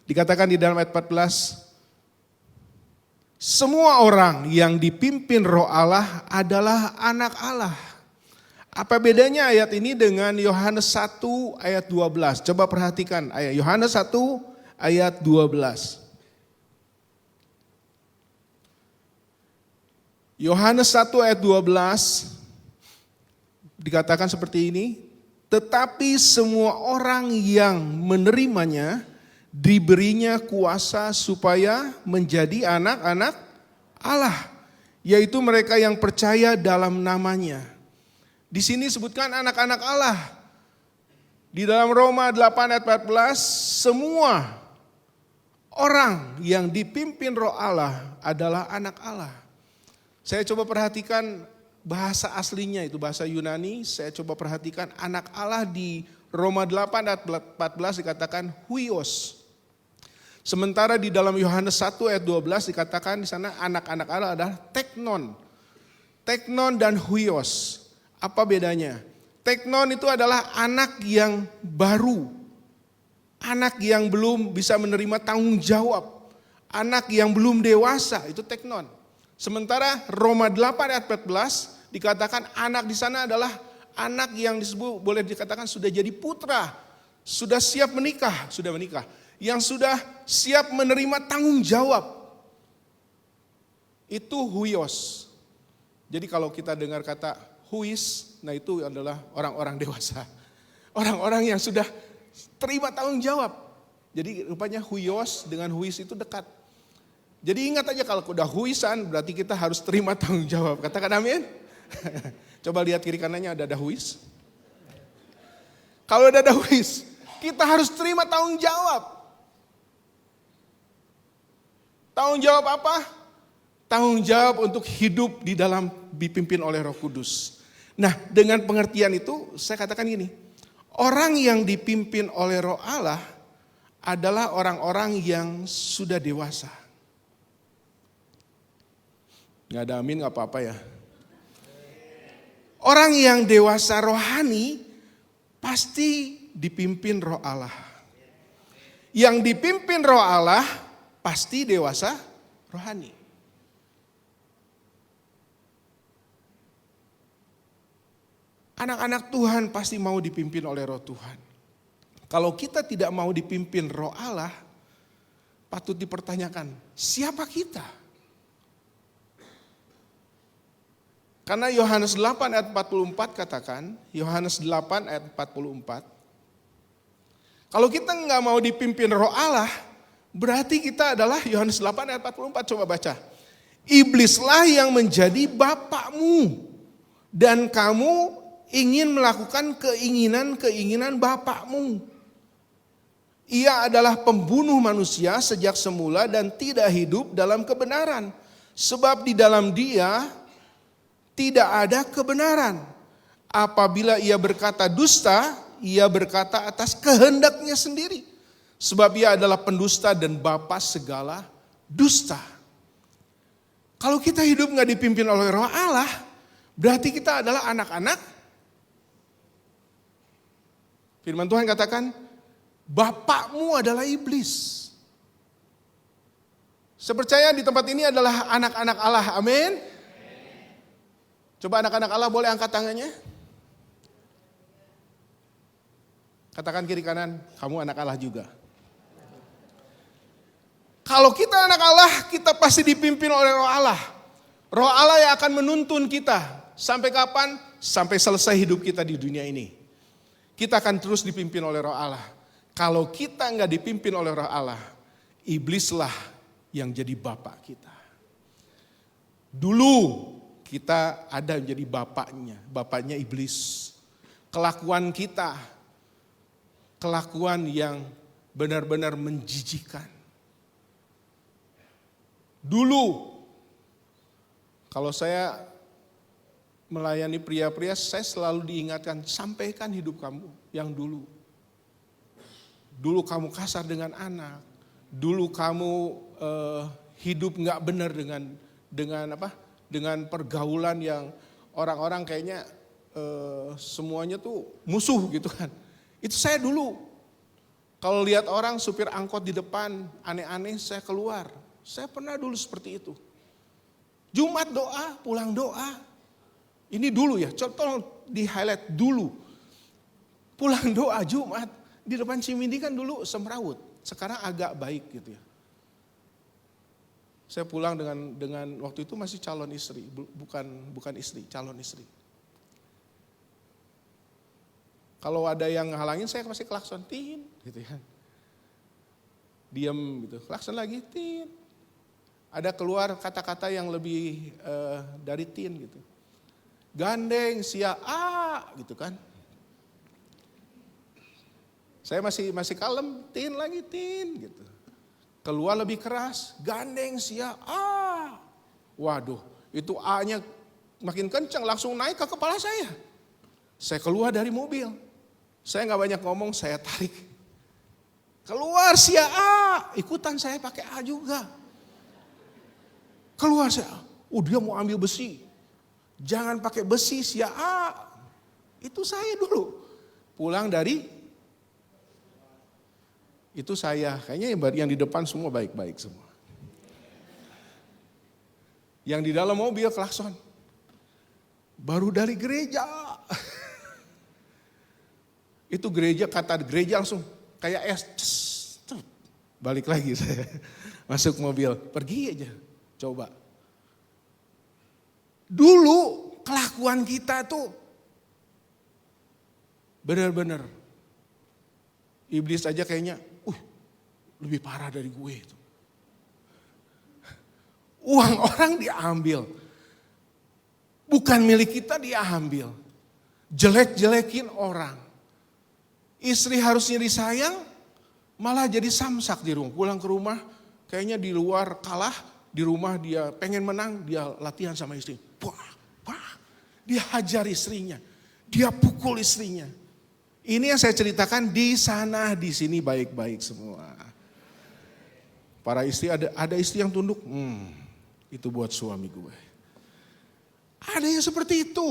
Dikatakan di dalam ayat 14, semua orang yang dipimpin Roh Allah adalah anak Allah. Apa bedanya ayat ini dengan Yohanes 1 ayat 12? Coba perhatikan ayat Yohanes 1 ayat 12. Yohanes 1 ayat 12 dikatakan seperti ini, tetapi semua orang yang menerimanya diberinya kuasa supaya menjadi anak-anak Allah, yaitu mereka yang percaya dalam namanya. Di sini sebutkan anak-anak Allah. Di dalam Roma 8 ayat 14, semua orang yang dipimpin Roh Allah adalah anak Allah. Saya coba perhatikan bahasa aslinya itu bahasa Yunani, saya coba perhatikan anak Allah di Roma 8 ayat 14 dikatakan huios. Sementara di dalam Yohanes 1 ayat 12 dikatakan di sana anak-anak Allah adalah teknon. Teknon dan huios. Apa bedanya? Teknon itu adalah anak yang baru. Anak yang belum bisa menerima tanggung jawab. Anak yang belum dewasa, itu teknon. Sementara Roma 8 ayat 14 dikatakan anak di sana adalah anak yang disebut boleh dikatakan sudah jadi putra. Sudah siap menikah, sudah menikah. Yang sudah siap menerima tanggung jawab. Itu huios. Jadi kalau kita dengar kata huis, nah itu adalah orang-orang dewasa. Orang-orang yang sudah terima tanggung jawab. Jadi rupanya huios dengan huis itu dekat. Jadi ingat aja kalau udah huisan berarti kita harus terima tanggung jawab. Katakan amin. Coba lihat kiri kanannya ada huis. Kalau ada huis, kita harus terima tanggung jawab. Tanggung jawab apa? tanggung jawab untuk hidup di dalam dipimpin oleh Roh Kudus. Nah, dengan pengertian itu saya katakan gini, orang yang dipimpin oleh Roh Allah adalah orang-orang yang sudah dewasa. Gak ada amin, gak apa-apa ya. Orang yang dewasa rohani pasti dipimpin Roh Allah. Yang dipimpin Roh Allah pasti dewasa rohani. Anak-anak Tuhan pasti mau dipimpin oleh Roh Tuhan. Kalau kita tidak mau dipimpin Roh Allah, patut dipertanyakan, siapa kita? Karena Yohanes 8 ayat 44 katakan, Yohanes 8 ayat 44, kalau kita nggak mau dipimpin Roh Allah, berarti kita adalah Yohanes 8 ayat 44, coba baca. Iblislah yang menjadi bapakmu dan kamu ingin melakukan keinginan-keinginan bapakmu. Ia adalah pembunuh manusia sejak semula dan tidak hidup dalam kebenaran. Sebab di dalam dia tidak ada kebenaran. Apabila ia berkata dusta, ia berkata atas kehendaknya sendiri. Sebab ia adalah pendusta dan bapa segala dusta. Kalau kita hidup gak dipimpin oleh Roh Allah, berarti kita adalah anak-anak. Firman Tuhan katakan, bapakmu adalah iblis. Saya percaya di tempat ini adalah anak-anak Allah, amin. Coba anak-anak Allah boleh angkat tangannya. Katakan kiri kanan, kamu anak Allah juga. Kalau kita anak Allah, kita pasti dipimpin oleh Roh Allah. Roh Allah yang akan menuntun kita. Sampai kapan? Sampai selesai hidup kita di dunia ini. Kita akan terus dipimpin oleh Roh Allah. Kalau kita nggak dipimpin oleh Roh Allah, iblislah yang jadi bapak kita. Dulu kita ada menjadi bapaknya iblis. Kelakuan kita, kelakuan yang benar-benar menjijikkan. Dulu, kalau saya melayani pria-pria, saya selalu diingatkan, sampaikan hidup kamu yang dulu. Dulu kamu kasar dengan anak, dulu kamu hidup nggak benar dengan pergaulan yang orang-orang kayaknya semuanya tuh musuh gitu kan. Itu saya dulu. Kalau lihat orang supir angkot di depan aneh-aneh, saya keluar. Saya pernah dulu seperti itu. Jumat doa, pulang doa. Ini dulu ya, contoh di highlight dulu. Pulang doa Jumat, di depan Cimindi kan dulu semrawut. Sekarang agak baik gitu ya. Saya pulang dengan waktu itu masih calon istri, bukan istri, calon istri. Kalau ada yang halangin saya masih klakson, tin, gitu ya. Diam gitu, klakson lagi, tin. Ada keluar kata-kata yang lebih dari tin gitu. Gandeng, sia, gitu kan. Saya masih kalem, tin lagi, tin gitu. Keluar lebih keras, gandeng, sia, Waduh, itu A-nya makin kencang, langsung naik ke kepala saya. Saya keluar dari mobil. Saya gak banyak ngomong, saya tarik. Keluar sia A, ikutan saya pakai A juga. Keluar saya, dia mau ambil besi. Jangan pakai besi sia A. Itu saya dulu. Pulang dari, itu saya. Kayaknya yang di depan semua baik-baik semua. Yang di dalam mobil klakson. Baru dari gereja. Itu gereja, kata gereja langsung kayak es. Balik lagi saya. Masuk mobil, pergi aja. Coba. Dulu kelakuan kita tuh benar-benar. Iblis aja kayaknya, lebih parah dari gue itu. Uang orang diambil. Bukan milik kita diambil. Jelek-jelekin orang. Istri harusnya disayang, malah jadi samsak di rumah. Pulang ke rumah, kayaknya di luar kalah, Di rumah dia pengen menang, dia latihan sama istri. Dia hajar istrinya, dia pukul istrinya. Ini yang saya ceritakan di sana, di sini baik-baik semua. Para istri, ada istri yang tunduk, itu buat suami gue. Ada yang seperti itu.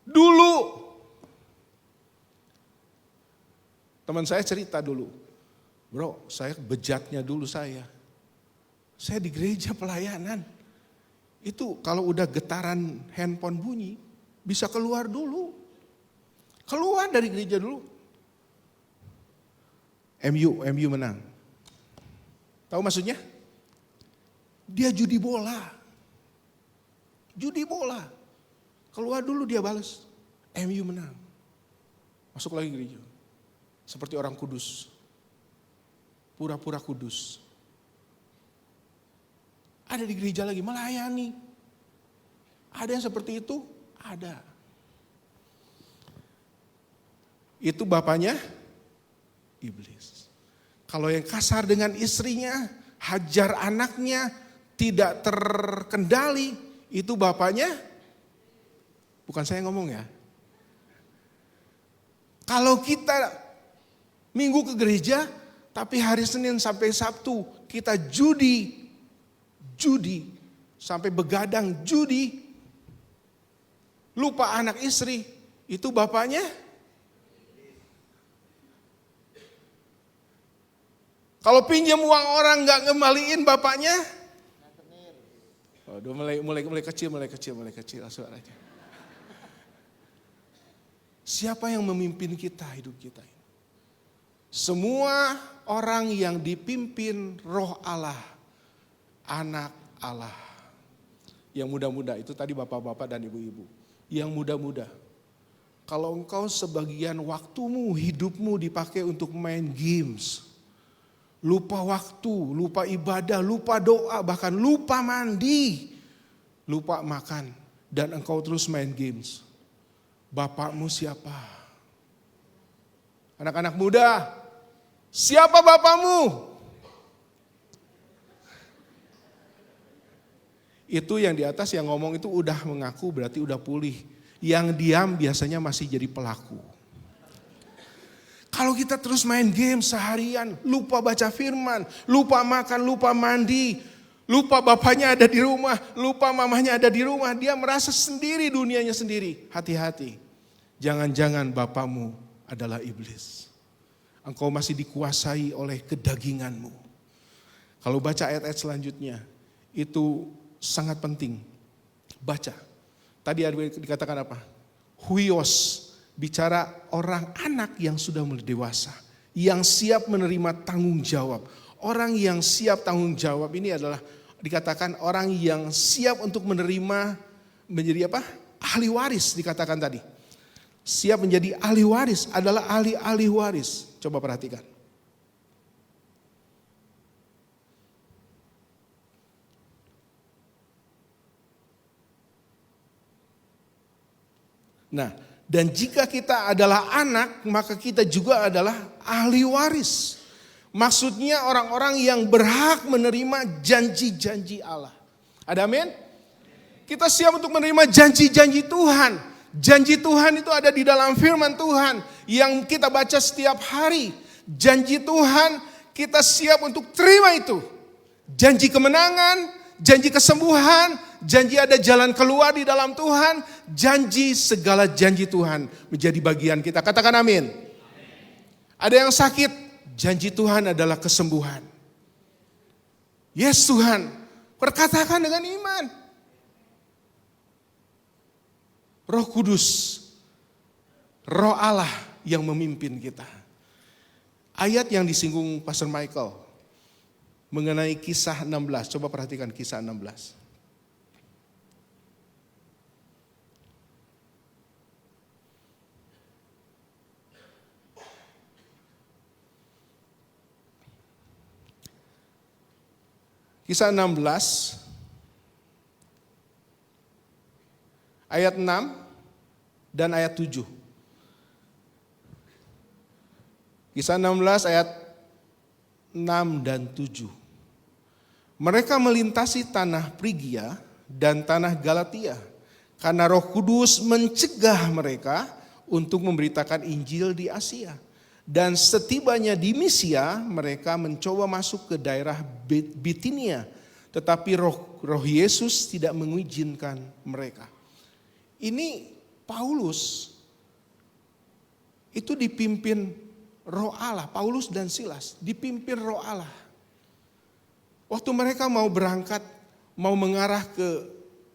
Dulu, teman saya cerita dulu, bro, saya bejatnya dulu saya di gereja pelayanan. Itu kalau udah getaran handphone bunyi, bisa keluar dulu. Keluar dari gereja dulu. MU menang. Tahu maksudnya? Dia judi bola. Judi bola. Keluar dulu dia balas. MU menang. Masuk lagi gereja. Seperti orang kudus. Pura-pura kudus. Ada di gereja lagi melayani. Ada yang seperti itu? Ada. Itu bapaknya iblis. Kalau yang kasar dengan istrinya, hajar anaknya, tidak terkendali, itu bapaknya, bukan saya ngomong ya. Kalau kita minggu ke gereja, tapi hari Senin sampai Sabtu kita judi, sampai begadang judi, lupa anak istri, itu bapaknya. Kalau pinjam uang orang nggak ngembaliin bapaknya, udah mulai kecil suaranya. Siapa yang memimpin kita hidup kita ini? Semua orang yang dipimpin Roh Allah, anak Allah. Yang muda-muda, itu tadi bapak-bapak dan ibu-ibu. Yang muda-muda. Kalau engkau sebagian waktumu, hidupmu dipakai untuk main games. Lupa waktu, lupa ibadah, lupa doa, bahkan lupa mandi. Lupa makan. Dan engkau terus main games. Bapakmu siapa? Anak-anak muda, siapa bapakmu? Itu yang di atas yang ngomong itu udah mengaku berarti udah pulih. Yang diam biasanya masih jadi pelaku. Kalau kita terus main game seharian, lupa baca firman, lupa makan, lupa mandi, lupa bapaknya ada di rumah, lupa mamanya ada di rumah, dia merasa sendiri dunianya sendiri. Hati-hati, jangan-jangan bapakmu adalah iblis. Engkau masih dikuasai oleh kedaginganmu. Kalau baca ayat-ayat selanjutnya, itu sangat penting. Baca. Tadi ada dikatakan apa? Huios, bicara orang anak yang sudah mulai dewasa, yang siap menerima tanggung jawab. Orang yang siap tanggung jawab ini adalah dikatakan orang yang siap untuk menerima menjadi apa? Ahli waris dikatakan tadi. Siap menjadi ahli waris adalah ahli waris. Coba perhatikan. Nah, dan jika kita adalah anak, maka kita juga adalah ahli waris. Maksudnya orang-orang yang berhak menerima janji-janji Allah. Ada amin? Kita siap untuk menerima janji-janji Tuhan. Janji Tuhan itu ada di dalam firman Tuhan yang kita baca setiap hari. Janji Tuhan kita siap untuk terima itu. Janji kemenangan, janji kesembuhan, janji ada jalan keluar di dalam Tuhan, janji segala janji Tuhan menjadi bagian kita. Katakan amin. Ada yang sakit, janji Tuhan adalah kesembuhan. Yes Tuhan, perkatakan dengan iman. Roh Kudus, Roh Allah yang memimpin kita. Ayat yang disinggung Pastor Michael mengenai kisah 16, coba perhatikan kisah 16. Kisah 16 ayat 6 dan ayat 7. Kisah 16 ayat 6 dan 7. Mereka melintasi tanah Frigia dan tanah Galatia karena Roh Kudus mencegah mereka untuk memberitakan Injil di Asia. Dan setibanya di Misia, mereka mencoba masuk ke daerah Bitinia, tetapi Roh Yesus tidak mengizinkan mereka. Ini Paulus itu dipimpin Roh Allah, Paulus dan Silas dipimpin Roh Allah. Waktu mereka mau berangkat, mau mengarah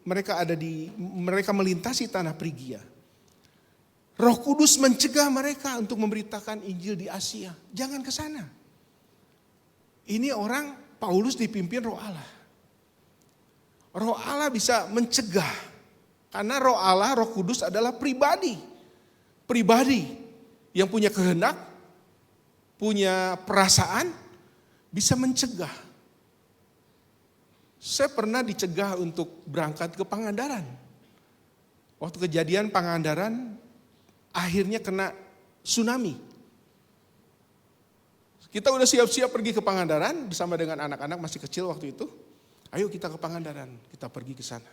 mereka melintasi tanah Frigia. Roh Kudus mencegah mereka untuk memberitakan Injil di Asia. Jangan ke sana. Ini orang Paulus dipimpin Roh Allah. Roh Allah bisa mencegah. Karena Roh Allah, Roh Kudus adalah pribadi. Pribadi yang punya kehendak, punya perasaan, bisa mencegah. Saya pernah dicegah untuk berangkat ke Pangandaran. Waktu kejadian Pangandaran, akhirnya kena tsunami. Kita udah siap-siap pergi ke Pangandaran bersama dengan anak-anak masih kecil waktu itu. Ayo kita ke Pangandaran, kita pergi ke sana.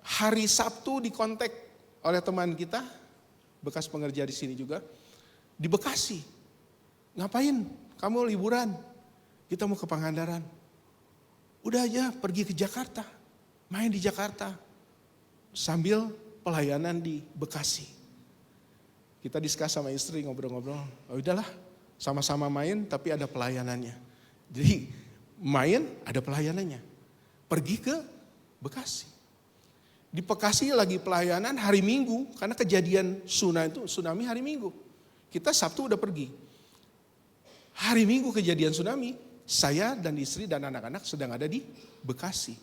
Hari Sabtu dikontak oleh teman kita, bekas pengerja di sini juga, di Bekasi. Ngapain? Kamu liburan? Kita mau ke Pangandaran. Udah aja pergi ke Jakarta, main di Jakarta, sambil pelayanan di Bekasi. Kita diskus sama istri ngobrol-ngobrol, oh udahlah sama-sama main tapi ada pelayanannya. Jadi main ada pelayanannya, pergi ke Bekasi. Di Bekasi lagi pelayanan hari Minggu, karena kejadian tsunami hari Minggu. Kita Sabtu udah pergi. Hari Minggu kejadian tsunami, saya dan istri dan anak-anak sedang ada di Bekasi.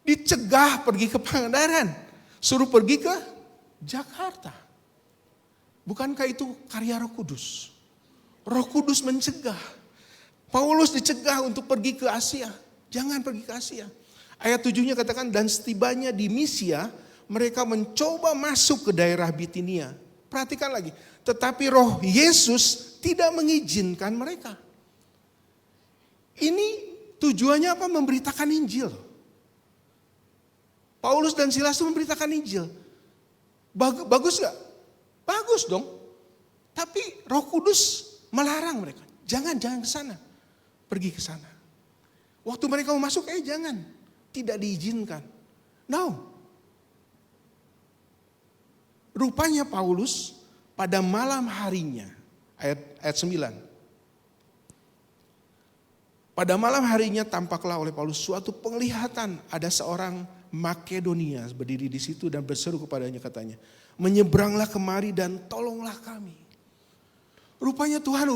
Dicegah pergi ke Pangandaran, suruh pergi ke Jakarta. Bukankah itu karya Roh Kudus? Roh Kudus mencegah. Paulus dicegah untuk pergi ke Asia. Jangan pergi ke Asia. Ayat 7-nya katakan, dan setibanya di Misia, mereka mencoba masuk ke daerah Bitinia. Perhatikan lagi, tetapi Roh Yesus tidak mengizinkan mereka. Ini tujuannya apa? Memberitakan Injil. Paulus dan Silas itu memberitakan Injil. Bagus gak? Bagus dong. Tapi Roh Kudus melarang mereka. Jangan ke sana. Pergi ke sana. Waktu mereka mau masuk, jangan. Tidak diizinkan. No. Rupanya Paulus pada malam harinya, ayat 9. Pada malam harinya tampaklah oleh Paulus suatu penglihatan, ada seorang Makedonia berdiri di situ dan berseru kepadanya, katanya, menyeberanglah kemari dan tolonglah kami. Rupanya Tuhan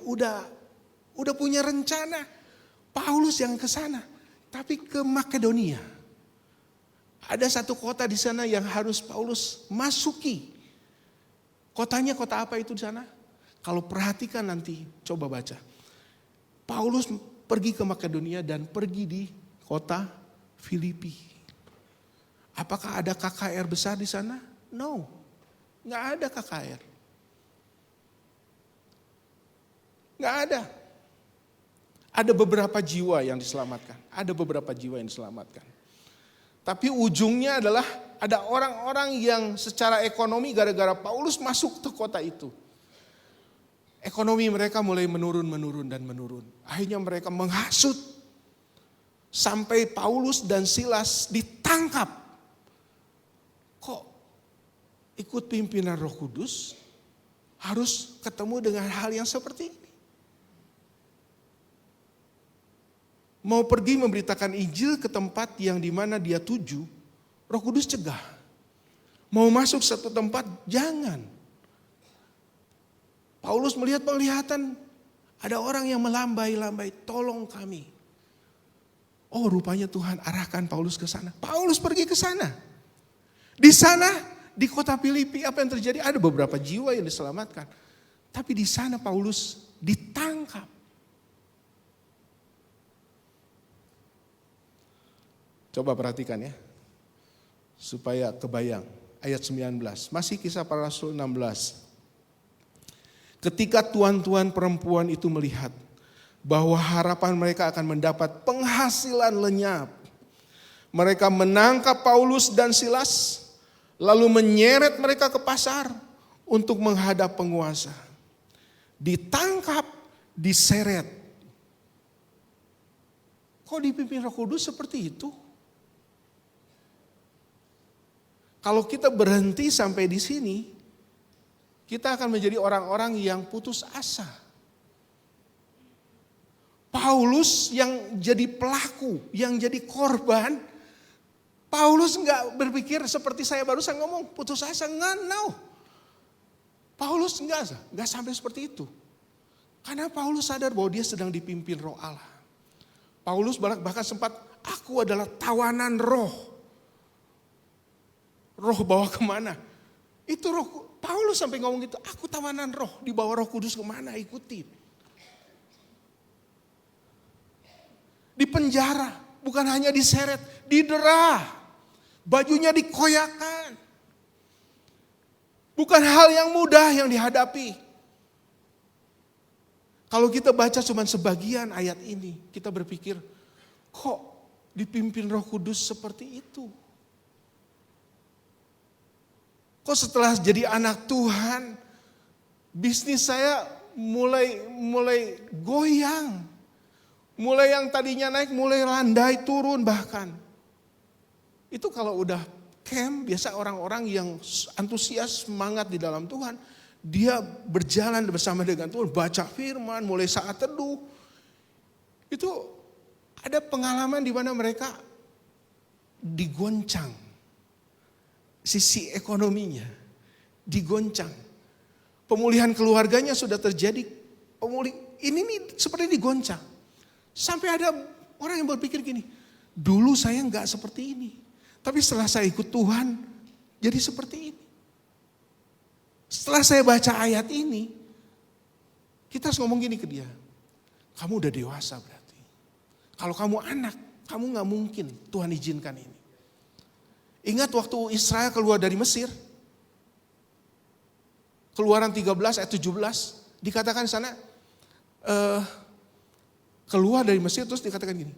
udah punya rencana Paulus yang ke sana, tapi ke Makedonia. Ada satu kota di sana yang harus Paulus masuki. Kotanya kota apa itu di sana? Kalau perhatikan nanti, coba baca. Paulus pergi ke Makedonia dan pergi di kota Filipi. Apakah ada KKR besar di sana? No, nggak ada KKR. Nggak ada. Ada beberapa jiwa yang diselamatkan. Tapi ujungnya adalah ada orang-orang yang secara ekonomi gara-gara Paulus masuk ke kota itu. Ekonomi mereka mulai menurun. Akhirnya mereka menghasut. Sampai Paulus dan Silas ditangkap. Kok ikut pimpinan Roh Kudus harus ketemu dengan hal yang seperti ini? Mau pergi memberitakan Injil ke tempat yang dimana dia tuju, Roh Kudus cegah. Mau masuk satu tempat, jangan. Paulus melihat penglihatan, ada orang yang melambai-lambai, tolong kami. Oh, rupanya Tuhan arahkan Paulus ke sana. Paulus pergi ke sana. Di sana, di kota Filipi, apa yang terjadi? Ada beberapa jiwa yang diselamatkan. Tapi di sana Paulus ditangkap. Coba perhatikan ya, supaya kebayang. Ayat 19, masih Kisah Para Rasul 16. Ketika tuan-tuan perempuan itu melihat bahwa harapan mereka akan mendapat penghasilan lenyap. Mereka menangkap Paulus dan Silas, lalu menyeret mereka ke pasar untuk menghadap penguasa. Ditangkap, diseret. Kok dipimpin Roh Kudus seperti itu? Kalau kita berhenti sampai di sini, kita akan menjadi orang-orang yang putus asa. Paulus yang jadi pelaku, yang jadi korban, Paulus nggak berpikir seperti saya barusan ngomong, putus asa, nggak, no. Paulus nggak sampai seperti itu. Karena Paulus sadar bahwa dia sedang dipimpin Roh Allah. Paulus bahkan sempat, aku adalah tawanan roh. Roh bawa kemana? Itu roh, Paulus sampai ngomong gitu, aku tawanan roh, dibawa Roh Kudus kemana, ikuti. Di penjara, bukan hanya diseret, didera, bajunya dikoyakan. Bukan hal yang mudah yang dihadapi. Kalau kita baca cuma sebagian ayat ini, kita berpikir, kok dipimpin Roh Kudus seperti itu? Kok setelah jadi anak Tuhan, bisnis saya mulai goyang. Mulai yang tadinya naik, mulai landai turun bahkan. Itu kalau udah camp, biasa orang-orang yang antusias, semangat di dalam Tuhan, dia berjalan bersama dengan Tuhan, baca firman, mulai saat teduh. Itu ada pengalaman di mana mereka digoncang. Sisi ekonominya digoncang. Pemulihan keluarganya sudah terjadi. Ini nih seperti digoncang. Sampai ada orang yang berpikir gini, dulu saya enggak seperti ini. Tapi setelah saya ikut Tuhan, jadi seperti ini. Setelah saya baca ayat ini, kita harus ngomong gini ke dia. Kamu udah dewasa berarti. Kalau kamu anak, kamu gak mungkin Tuhan izinkan ini. Ingat waktu Israel keluar dari Mesir. Keluaran 13 ayat 17. Dikatakan di sana, keluar dari Mesir terus dikatakan gini.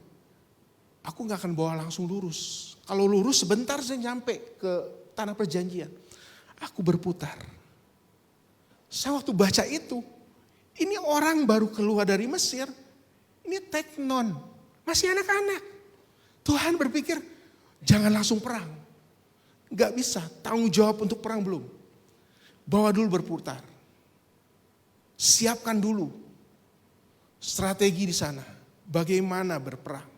Aku gak akan bawa langsung lurus. Kalau lurus sebentar saya nyampe ke tanah perjanjian. Aku berputar. Saya waktu baca itu, ini orang baru keluar dari Mesir, ini teknon, masih anak-anak. Tuhan berpikir, jangan langsung perang. Gak bisa, tanggung jawab untuk perang belum. Bawa dulu berputar. Siapkan dulu strategi di sana, bagaimana berperang.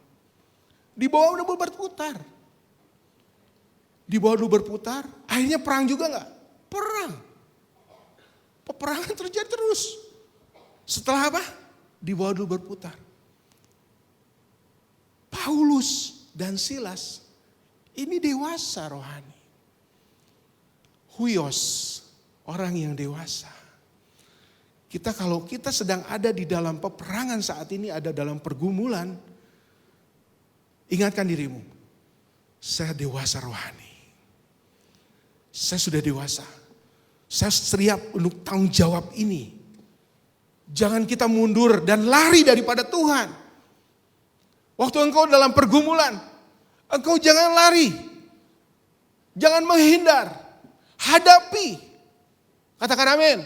Dibawa dulu berputar. Dibawa dulu berputar, akhirnya perang juga gak? Perang. Peperangan terjadi terus. Setelah apa? Dibawa dulu berputar. Paulus dan Silas ini dewasa rohani. Huios, orang yang dewasa. Kalau kita sedang ada di dalam peperangan saat ini, ada dalam pergumulan, ingatkan dirimu, saya dewasa rohani. Saya sudah dewasa. Saya siap untuk tanggung jawab ini. Jangan kita mundur dan lari daripada Tuhan. Waktu engkau dalam pergumulan, engkau jangan lari. Jangan menghindar. Hadapi. Katakan amin.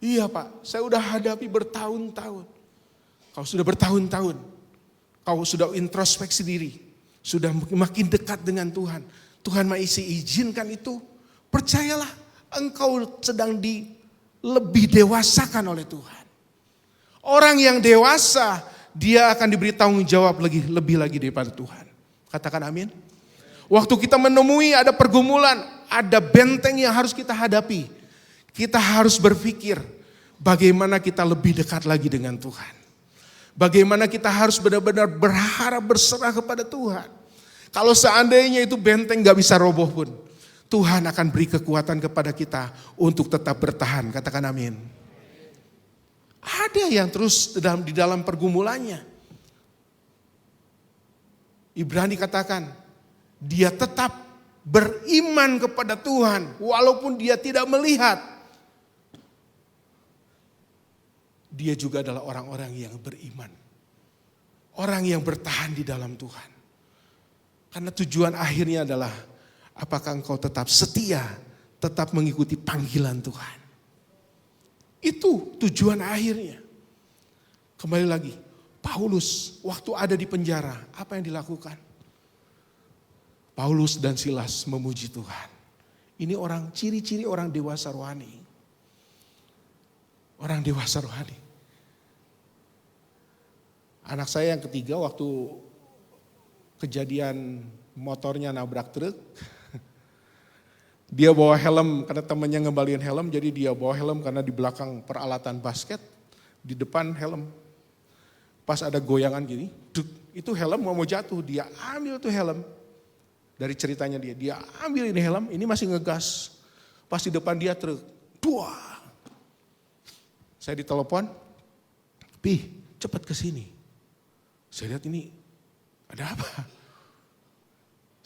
Iya Pak, saya udah hadapi bertahun-tahun. Kau sudah bertahun-tahun. Kau sudah introspeksi diri. Sudah makin dekat dengan Tuhan. Tuhan masih izinkan itu. Percayalah, engkau sedang lebih dewasakan oleh Tuhan. Orang yang dewasa, dia akan diberi tanggung jawab lebih lagi daripada Tuhan. Katakan amin. Waktu kita menemui ada pergumulan, ada benteng yang harus kita hadapi. Kita harus berpikir bagaimana kita lebih dekat lagi dengan Tuhan. Bagaimana kita harus benar-benar berharap berserah kepada Tuhan. Kalau seandainya itu benteng gak bisa roboh pun, Tuhan akan beri kekuatan kepada kita untuk tetap bertahan. Katakan amin. Ada yang terus di dalam pergumulannya. Ibrani katakan, dia tetap beriman kepada Tuhan walaupun dia tidak melihat. dia juga adalah orang-orang yang beriman. Orang yang bertahan di dalam Tuhan. Karena tujuan akhirnya adalah apakah engkau tetap setia, tetap mengikuti panggilan Tuhan. Itu tujuan akhirnya. Kembali lagi, Paulus waktu ada di penjara, apa yang dilakukan? Paulus dan Silas memuji Tuhan. Ini orang ciri-ciri orang dewasa rohani. Orang dewasa rohani. Anak saya yang ketiga waktu kejadian motornya nabrak truk. Dia bawa helm karena temannya ngembaliin helm, jadi dia bawa helm karena di belakang peralatan basket, di depan helm. Pas ada goyangan gini, itu helm mau jatuh, dia ambil tuh helm. Dari ceritanya dia ambil ini helm, ini masih ngegas. Pas di depan dia truk, duah. Saya ditelepon, Pi, cepat ke sini. Saya lihat ini, ada apa?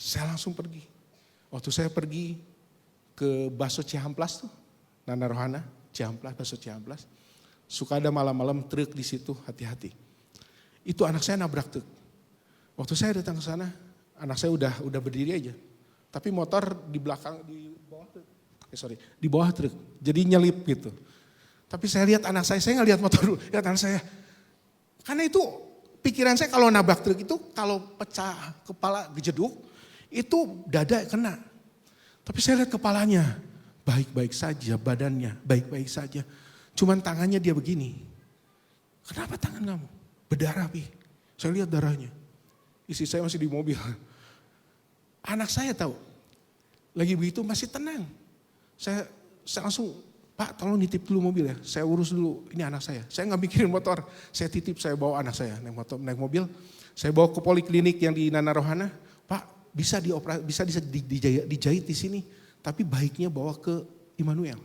Saya langsung pergi. Waktu saya pergi ke Baso Cihamplas tuh, Nana Rohana, Cihamplas, Baso Cihamplas. Suka ada malam-malam truk di situ, hati-hati. Itu anak saya nabrak truk. Waktu saya datang ke sana, anak saya udah berdiri aja. Tapi motor di belakang, di bawah truk. Di bawah truk. Jadi nyelip gitu. Tapi saya lihat anak saya nggak lihat motor dulu, lihat anak saya. Karena itu pikiran saya kalau nabrak truk itu, kalau pecah kepala gejeduk, itu dada kena. Tapi saya lihat kepalanya, baik-baik saja, badannya baik-baik saja. Cuman tangannya dia begini. Kenapa tangan kamu? Berdarah, Pi. Saya lihat darahnya. Istri saya masih di mobil. Anak saya tahu, lagi begitu masih tenang. Saya langsung, Pak tolong nitip dulu mobil ya, saya urus dulu, ini anak saya. Saya nggak mikirin motor, saya titip, saya bawa anak saya naik mobil. Saya bawa ke poliklinik yang di Nana Rohana, Pak bisa dijahit di sini, tapi baiknya bawa ke Immanuel.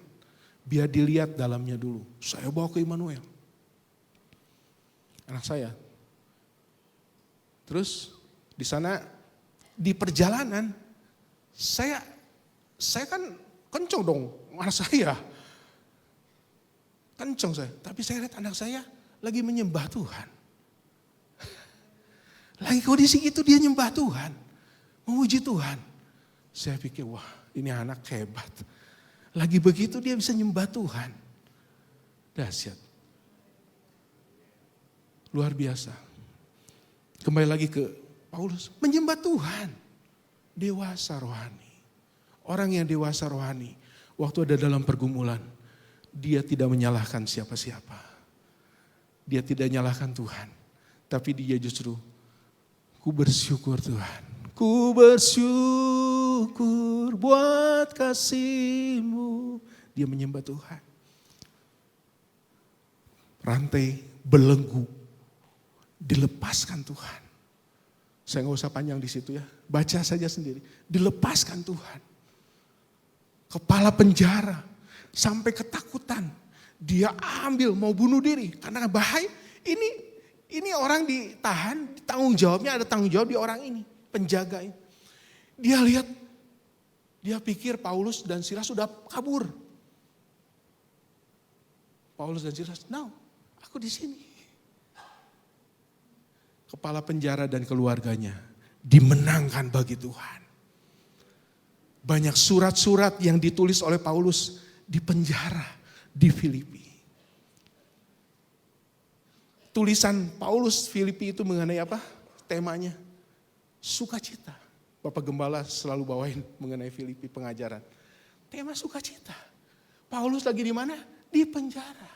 Biar dilihat dalamnya dulu. Saya bawa ke Immanuel. Anak saya. Terus di sana di perjalanan saya kan kenceng dong anak saya. Kenceng saya, tapi saya lihat anak saya lagi menyembah Tuhan. Lagi kondisi itu dia nyembah Tuhan. Memuji Tuhan. Saya pikir wah ini anak hebat. Lagi begitu dia bisa nyembah Tuhan. Dahsyat. Luar biasa. Kembali lagi ke Paulus. Menyembah Tuhan. Dewasa rohani. Orang yang dewasa rohani. Waktu ada dalam pergumulan. Dia tidak menyalahkan siapa-siapa. Dia tidak menyalahkan Tuhan. Tapi dia justru. Ku bersyukur Tuhan. Ku bersyukur buat kasih-Mu. Dia menyembah Tuhan. Rantai belenggu. Dilepaskan Tuhan. Saya nggak usah panjang di situ ya. Baca saja sendiri. Dilepaskan Tuhan. Kepala penjara. Sampai ketakutan. Dia ambil mau bunuh diri. Karena bahaya. Ini orang ditahan. Tanggung jawabnya ada tanggung jawab di orang ini. Penjaga ini. Dia lihat. Dia pikir Paulus dan Silas sudah kabur. Paulus dan Silas. No, aku di sini. Kepala penjara dan keluarganya dimenangkan bagi Tuhan. Banyak surat-surat yang ditulis oleh Paulus di penjara di Filipi. Tulisan Paulus Filipi itu mengenai apa? Temanya sukacita. Bapak Gembala selalu bawain mengenai Filipi pengajaran. Tema sukacita. Paulus lagi di mana? Di penjara.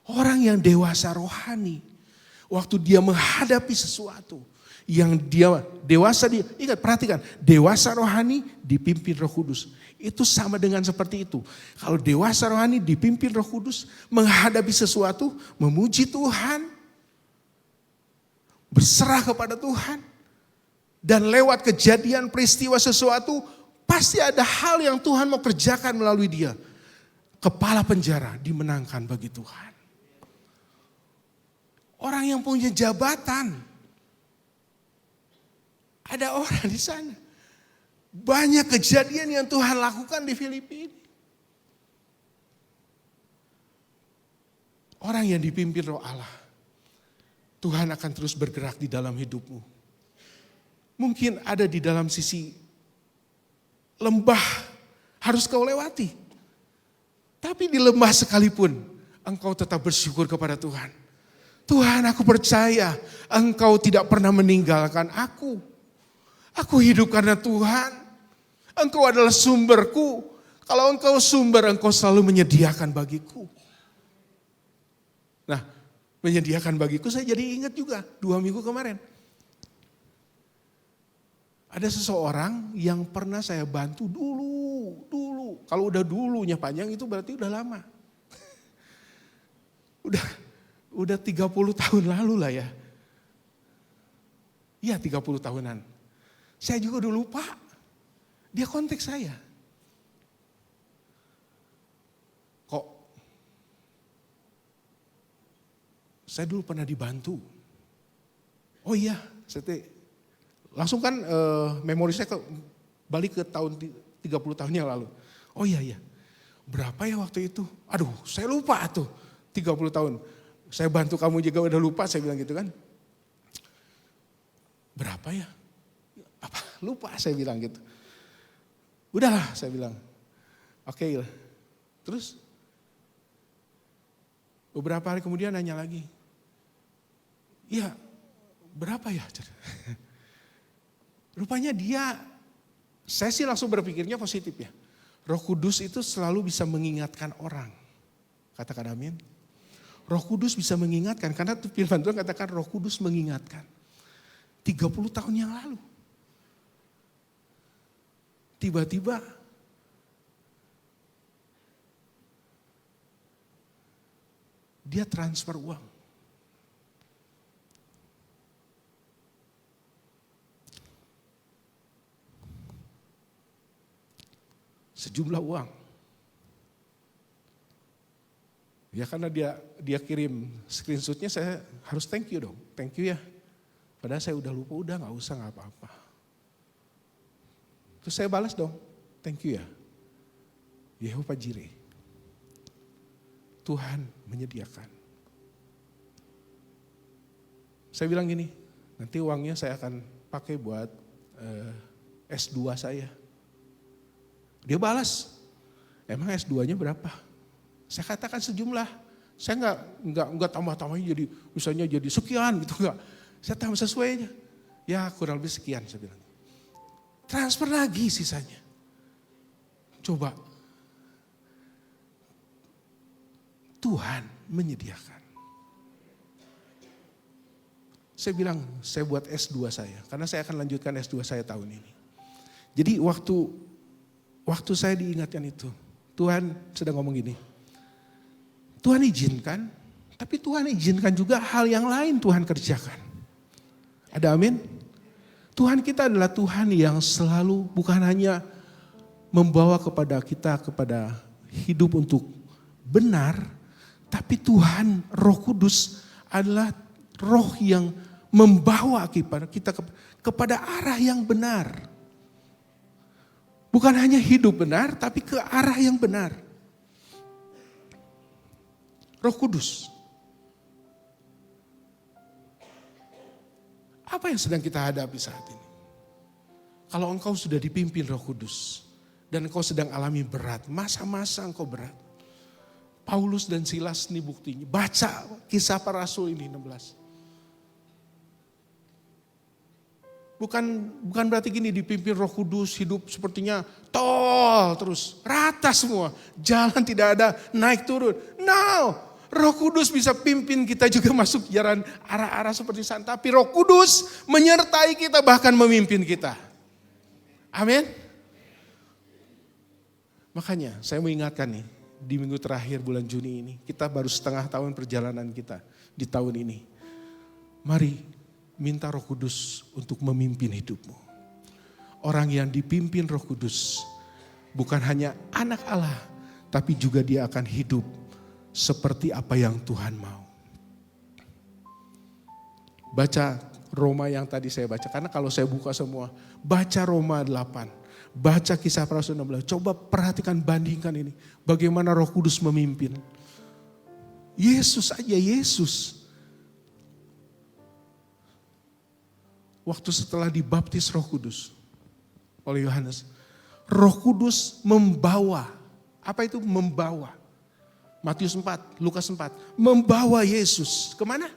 Orang yang dewasa rohani. Waktu dia menghadapi sesuatu yang dia dewasa, ingat perhatikan, dewasa rohani dipimpin Roh Kudus. Itu sama dengan seperti itu. Kalau dewasa rohani dipimpin Roh Kudus, menghadapi sesuatu, memuji Tuhan, berserah kepada Tuhan, dan lewat kejadian peristiwa sesuatu, pasti ada hal yang Tuhan mau kerjakan melalui dia. Kepala penjara dimenangkan bagi Tuhan. Orang yang punya jabatan. Ada orang di sana. Banyak kejadian yang Tuhan lakukan di Filipi ini. orang yang dipimpin Roh Allah, Tuhan akan terus bergerak di dalam hidupmu. Mungkin ada di dalam sisi lembah harus kau lewati. Tapi di lembah sekalipun engkau tetap bersyukur kepada Tuhan. Tuhan, aku percaya Engkau tidak pernah meninggalkan aku. Aku hidup karena Tuhan. Engkau adalah sumberku. Kalau Engkau sumber, Engkau selalu menyediakan bagiku. Nah, menyediakan bagiku saya jadi ingat juga 2 minggu kemarin. Ada seseorang yang pernah saya bantu dulu. Kalau udah dulunya panjang itu berarti udah lama. Udah 30 tahun lalu lah ya. Iya 30 tahunan. Saya juga udah lupa. Dia kontak saya. Kok saya dulu pernah dibantu. Oh iya, langsung kan memori saya balik ke tahun 30 tahun yang lalu. Oh iya. Berapa ya waktu itu? Aduh, saya lupa tuh. 30 tahun. Saya bantu kamu juga udah lupa, saya bilang gitu kan. Berapa ya? Apa? Lupa saya bilang gitu. Udahlah saya bilang. Oke lah. Terus beberapa hari kemudian nanya lagi. Iya, berapa ya? Rupanya saya sih langsung berpikirnya positif ya. Roh Kudus itu selalu bisa mengingatkan orang. Katakan amin. Roh Kudus bisa mengingatkan, karena firman Tuhan katakan Roh Kudus mengingatkan. 30 tahun yang lalu. Tiba-tiba dia transfer uang. Sejumlah uang. Ya karena dia kirim screenshotnya, saya harus thank you dong. Thank you ya. Padahal saya udah lupa, udah gak usah gak apa-apa. Terus saya balas dong, thank you ya. Yehova Jireh. Tuhan menyediakan. Saya bilang gini, nanti uangnya saya akan pakai buat S2 saya. Dia balas, emang S2-nya berapa? Saya katakan sejumlah, saya enggak tambah-tambahin jadi misalnya jadi sekian gitu enggak. Saya tambah sesuainya. Ya kurang lebih sekian saya bilang. Transfer lagi sisanya. Coba. Tuhan menyediakan. Saya bilang, saya buat S2 saya. Karena saya akan lanjutkan S2 saya tahun ini. Jadi waktu saya diingatkan itu, Tuhan sedang ngomong gini. Tuhan izinkan, tapi Tuhan izinkan juga hal yang lain Tuhan kerjakan. Ada amin? Tuhan kita adalah Tuhan yang selalu bukan hanya membawa kepada kita kepada hidup untuk benar, tapi Tuhan Roh Kudus adalah roh yang membawa kita kepada arah yang benar. Bukan hanya hidup benar, tapi ke arah yang benar. Roh Kudus. Apa yang sedang kita hadapi saat ini? Kalau engkau sudah dipimpin Roh Kudus dan engkau sedang alami berat, masa-masa engkau berat. Paulus dan Silas ini buktinya. Baca Kisah Para Rasul ini 16. Bukan berarti gini dipimpin Roh Kudus hidup sepertinya tol terus, rata semua. Jalan tidak ada naik turun. No. Roh Kudus bisa pimpin kita juga masuk jalan arah-arah seperti sana. Tapi Roh Kudus menyertai kita bahkan memimpin kita. Amin. Makanya saya mengingatkan nih, di minggu terakhir bulan Juni ini, kita baru setengah tahun perjalanan kita di tahun ini. Mari minta Roh Kudus untuk memimpin hidupmu. Orang yang dipimpin Roh Kudus bukan hanya anak Allah, tapi juga dia akan hidup seperti apa yang Tuhan mau. Baca Roma yang tadi saya baca, karena kalau saya buka semua, baca Roma 8, baca Kisah Para Rasul 16, coba perhatikan, bandingkan ini. Bagaimana Roh Kudus memimpin. Yesus aja, Yesus. Waktu setelah dibaptis Roh Kudus oleh Yohanes, Roh Kudus membawa. Apa itu membawa? Matius 4, Lukas 4. Membawa Yesus kemana?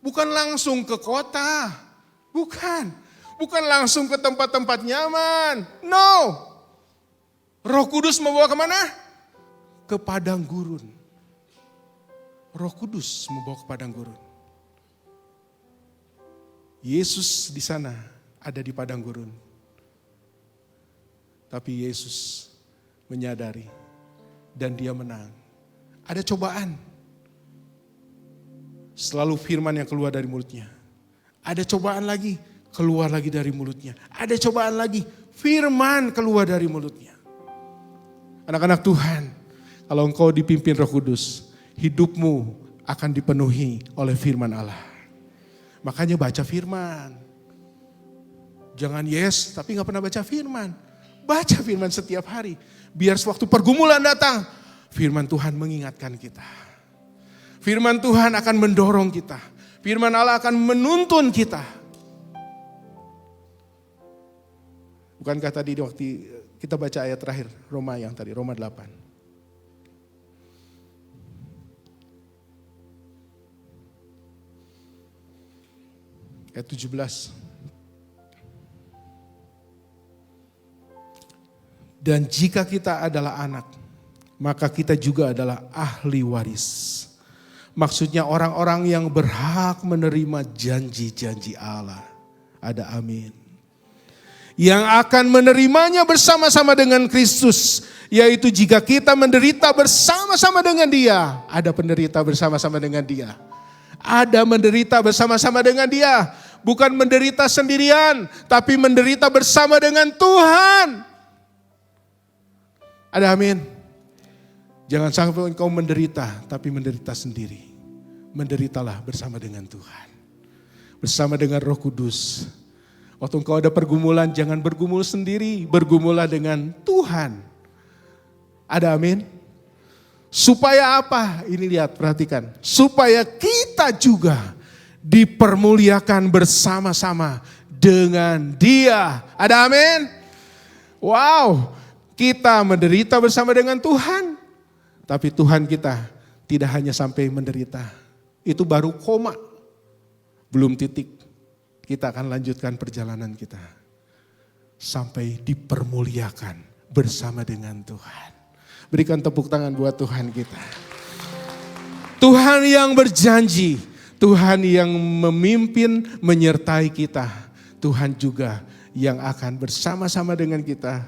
Bukan langsung ke kota. Bukan. Bukan langsung ke tempat-tempat nyaman. No. Roh Kudus membawa kemana? Ke padang gurun. Roh Kudus membawa ke padang gurun. Yesus di sana ada di padang gurun. Tapi Yesus menyadari dan dia menang. Ada cobaan. Selalu firman yang keluar dari mulutnya. Ada cobaan lagi, keluar lagi dari mulutnya. Ada cobaan lagi, firman keluar dari mulutnya. Anak-anak Tuhan, kalau engkau dipimpin Roh Kudus, hidupmu akan dipenuhi oleh firman Allah. Makanya baca firman. Jangan yes, tapi gak pernah baca firman. Baca firman setiap hari. Biar sewaktu pergumulan datang, firman Tuhan mengingatkan kita. Firman Tuhan akan mendorong kita. Firman Allah akan menuntun kita. Bukankah tadi waktu kita baca ayat terakhir, Roma 8. Ayat 17. Dan jika kita adalah anak, maka kita juga adalah ahli waris. Maksudnya orang-orang yang berhak menerima janji-janji Allah. Ada amin. Yang akan menerimanya bersama-sama dengan Kristus. Yaitu jika kita menderita bersama-sama dengan Dia. Ada penderita bersama-sama dengan Dia. Ada menderita bersama-sama dengan Dia. Bukan menderita sendirian, tapi menderita bersama dengan Tuhan. Ada amin. Jangan sampai engkau menderita, tapi menderita sendiri. Menderitalah bersama dengan Tuhan. Bersama dengan Roh Kudus. Waktu engkau ada pergumulan, jangan bergumul sendiri. Bergumullah dengan Tuhan. Ada amin. Supaya apa? Ini lihat, perhatikan. Supaya kita juga dipermuliakan bersama-sama dengan Dia. Ada amin? Wow, kita menderita bersama dengan Tuhan. Tapi Tuhan kita tidak hanya sampai menderita. Itu baru koma. Belum titik. Kita akan lanjutkan perjalanan kita. Sampai dipermuliakan bersama dengan Tuhan. Berikan tepuk tangan buat Tuhan kita. Tuhan yang berjanji. Tuhan yang memimpin, menyertai kita. Tuhan juga yang akan bersama-sama dengan kita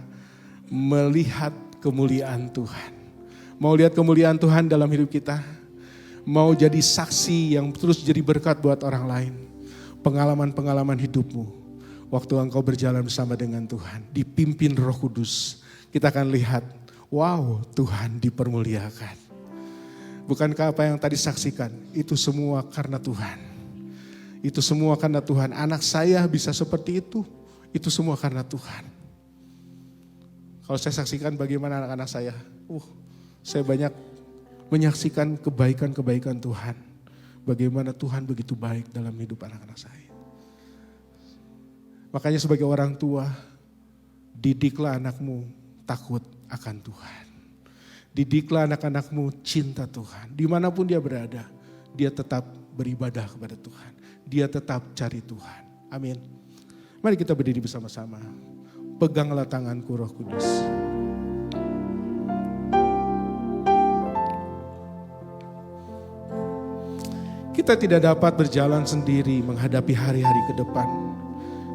melihat kemuliaan Tuhan. Mau lihat kemuliaan Tuhan dalam hidup kita? Mau jadi saksi yang terus jadi berkat buat orang lain? Pengalaman-pengalaman hidupmu, waktu engkau berjalan bersama dengan Tuhan, dipimpin Roh Kudus, kita akan lihat, wow, Tuhan dipermuliakan. Bukankah apa yang tadi saksikan, itu semua karena Tuhan. Itu semua karena Tuhan. Anak saya bisa seperti itu semua karena Tuhan. Kalau saya saksikan bagaimana anak-anak saya, saya banyak menyaksikan kebaikan-kebaikan Tuhan. Bagaimana Tuhan begitu baik dalam hidup anak-anak saya. Makanya sebagai orang tua, didiklah anakmu takut akan Tuhan. Didiklah anak-anakmu cinta Tuhan. Dimanapun dia berada, dia tetap beribadah kepada Tuhan. Dia tetap cari Tuhan. Amin. Mari kita berdiri bersama-sama. Peganglah tanganku Roh Kudus. Kita tidak dapat berjalan sendiri menghadapi hari-hari ke depan.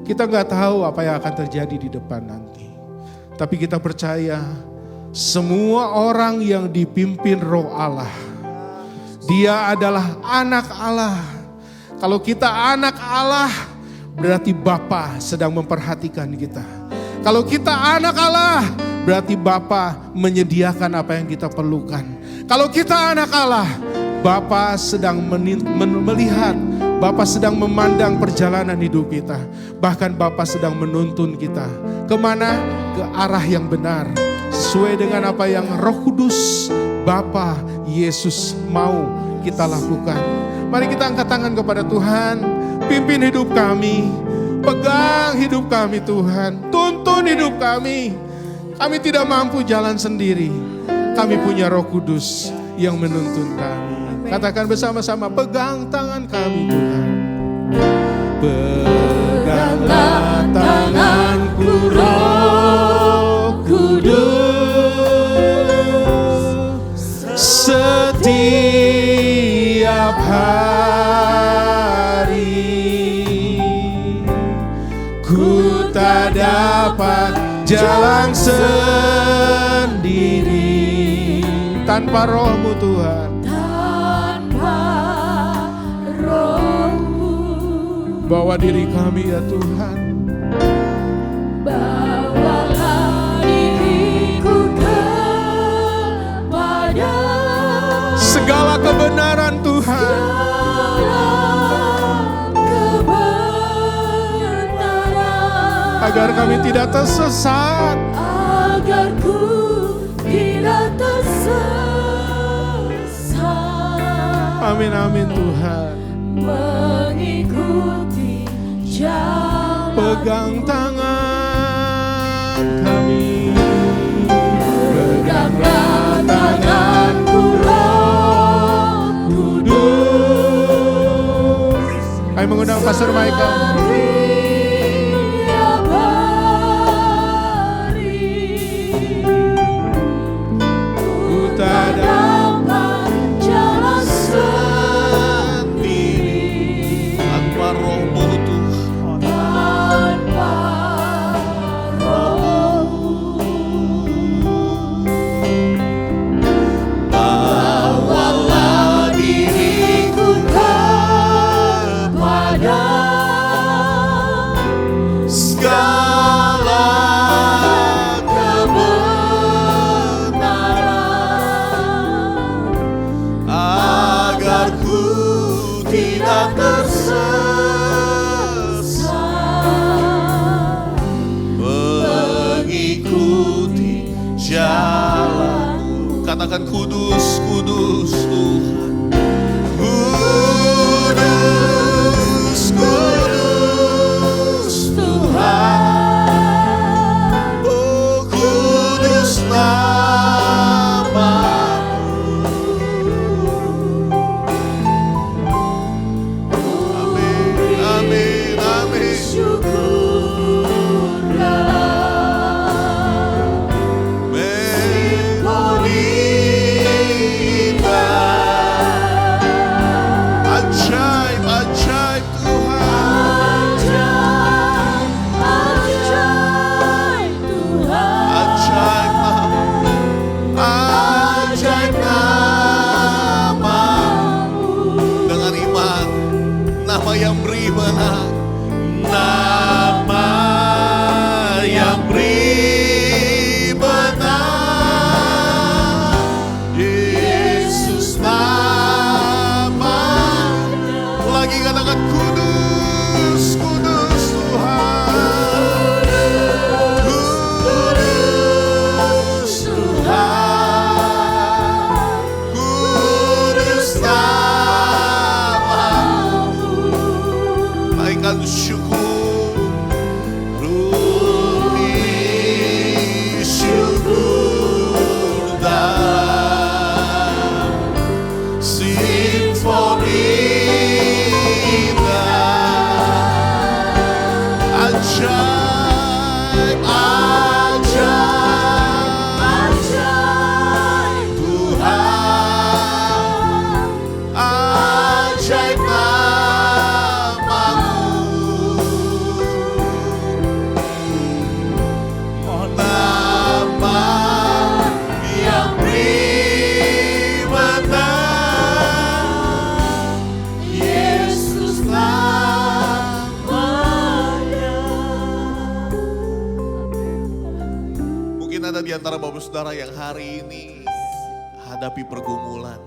Kita nggak tahu apa yang akan terjadi di depan nanti. Tapi kita percaya semua orang yang dipimpin Roh Allah, dia adalah anak Allah. Kalau kita anak Allah, berarti Bapa sedang memperhatikan kita. Kalau kita anak Allah, berarti Bapa menyediakan apa yang kita perlukan. Kalau kita anak Allah, Bapa sedang melihat, Bapa sedang memandang perjalanan hidup kita. Bahkan Bapa sedang menuntun kita. Kemana? Ke arah yang benar. Sesuai dengan apa yang Roh Kudus Bapa Yesus mau kita lakukan. Mari kita angkat tangan kepada Tuhan. Pimpin hidup kami, pegang hidup kami Tuhan, tuntun hidup kami. Kami tidak mampu jalan sendiri. Kami punya Roh Kudus yang menuntun kami. Katakan bersama-sama, pegang tangan kami Tuhan. Peganglah tanganku Roh Kudus, setiap hari ku tak dapat jalan sendiri tanpa Roh-Mu Tuhan. Bawa diri kami ya Tuhan. Bawalah diriku kepada Segala kebenaran Tuhan. kebenaran, Agar kami tidak tersesat. agar ku tidak tersesat. Amin, amin Tuhan. Mengikuti jalan Pegang tangan kami. Peganglah tanganku Roh Kudus. Kami mengundang Pastor Michael. setiap hari. Ku tak dapat jalan sendiri tanpa Roh-Mu Tuhan. tanpa Bawalah diriku kepada segala kebenaran, agar ku tidak tersesat, mengikuti jalanmu. Katakan kudus, kudus Tuhan. Kudus, kudus Tuhan. Oh, kudus nama-Mu. Amin, amin, amin. Ajaib, ajaib Tuhan. Ajaib nama-Mu. Ajaib nama-Mu. Dengan iman, nama yang beri menang. Nama yang beri menang. Yesus namanya. Lagi katakan kudus, kudus Tuhan. Kudus Tuhan. Kudus nama-Mu. Naikkan syukur, rupi syukur dalam simfoni indah. Ajaib, ajaib Tuhan. Ajaib nama-Mu. Nama yang beri menang. Yesus namanya. Mungkin ada di antara Bapak Saudara yang hari ini hadapi pergumulan,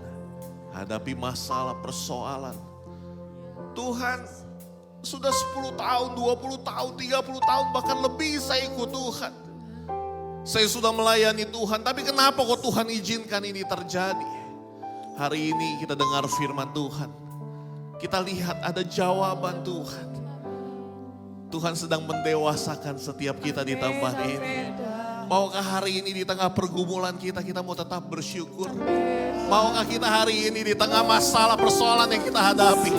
hadapi masalah, persoalan. Tuhan, sudah 10 tahun, 20 tahun, 30 tahun, bahkan lebih saya ikut Tuhan. Saya sudah melayani Tuhan, tapi kenapa kok Tuhan izinkan ini terjadi? Hari ini kita dengar firman Tuhan. Kita lihat ada jawaban Tuhan. Tuhan sedang mendewasakan setiap kita di tempat ini. Maukah hari ini di tengah pergumulan kita mau tetap bersyukur? Maukah kita hari ini di tengah masalah persoalan yang kita hadapi,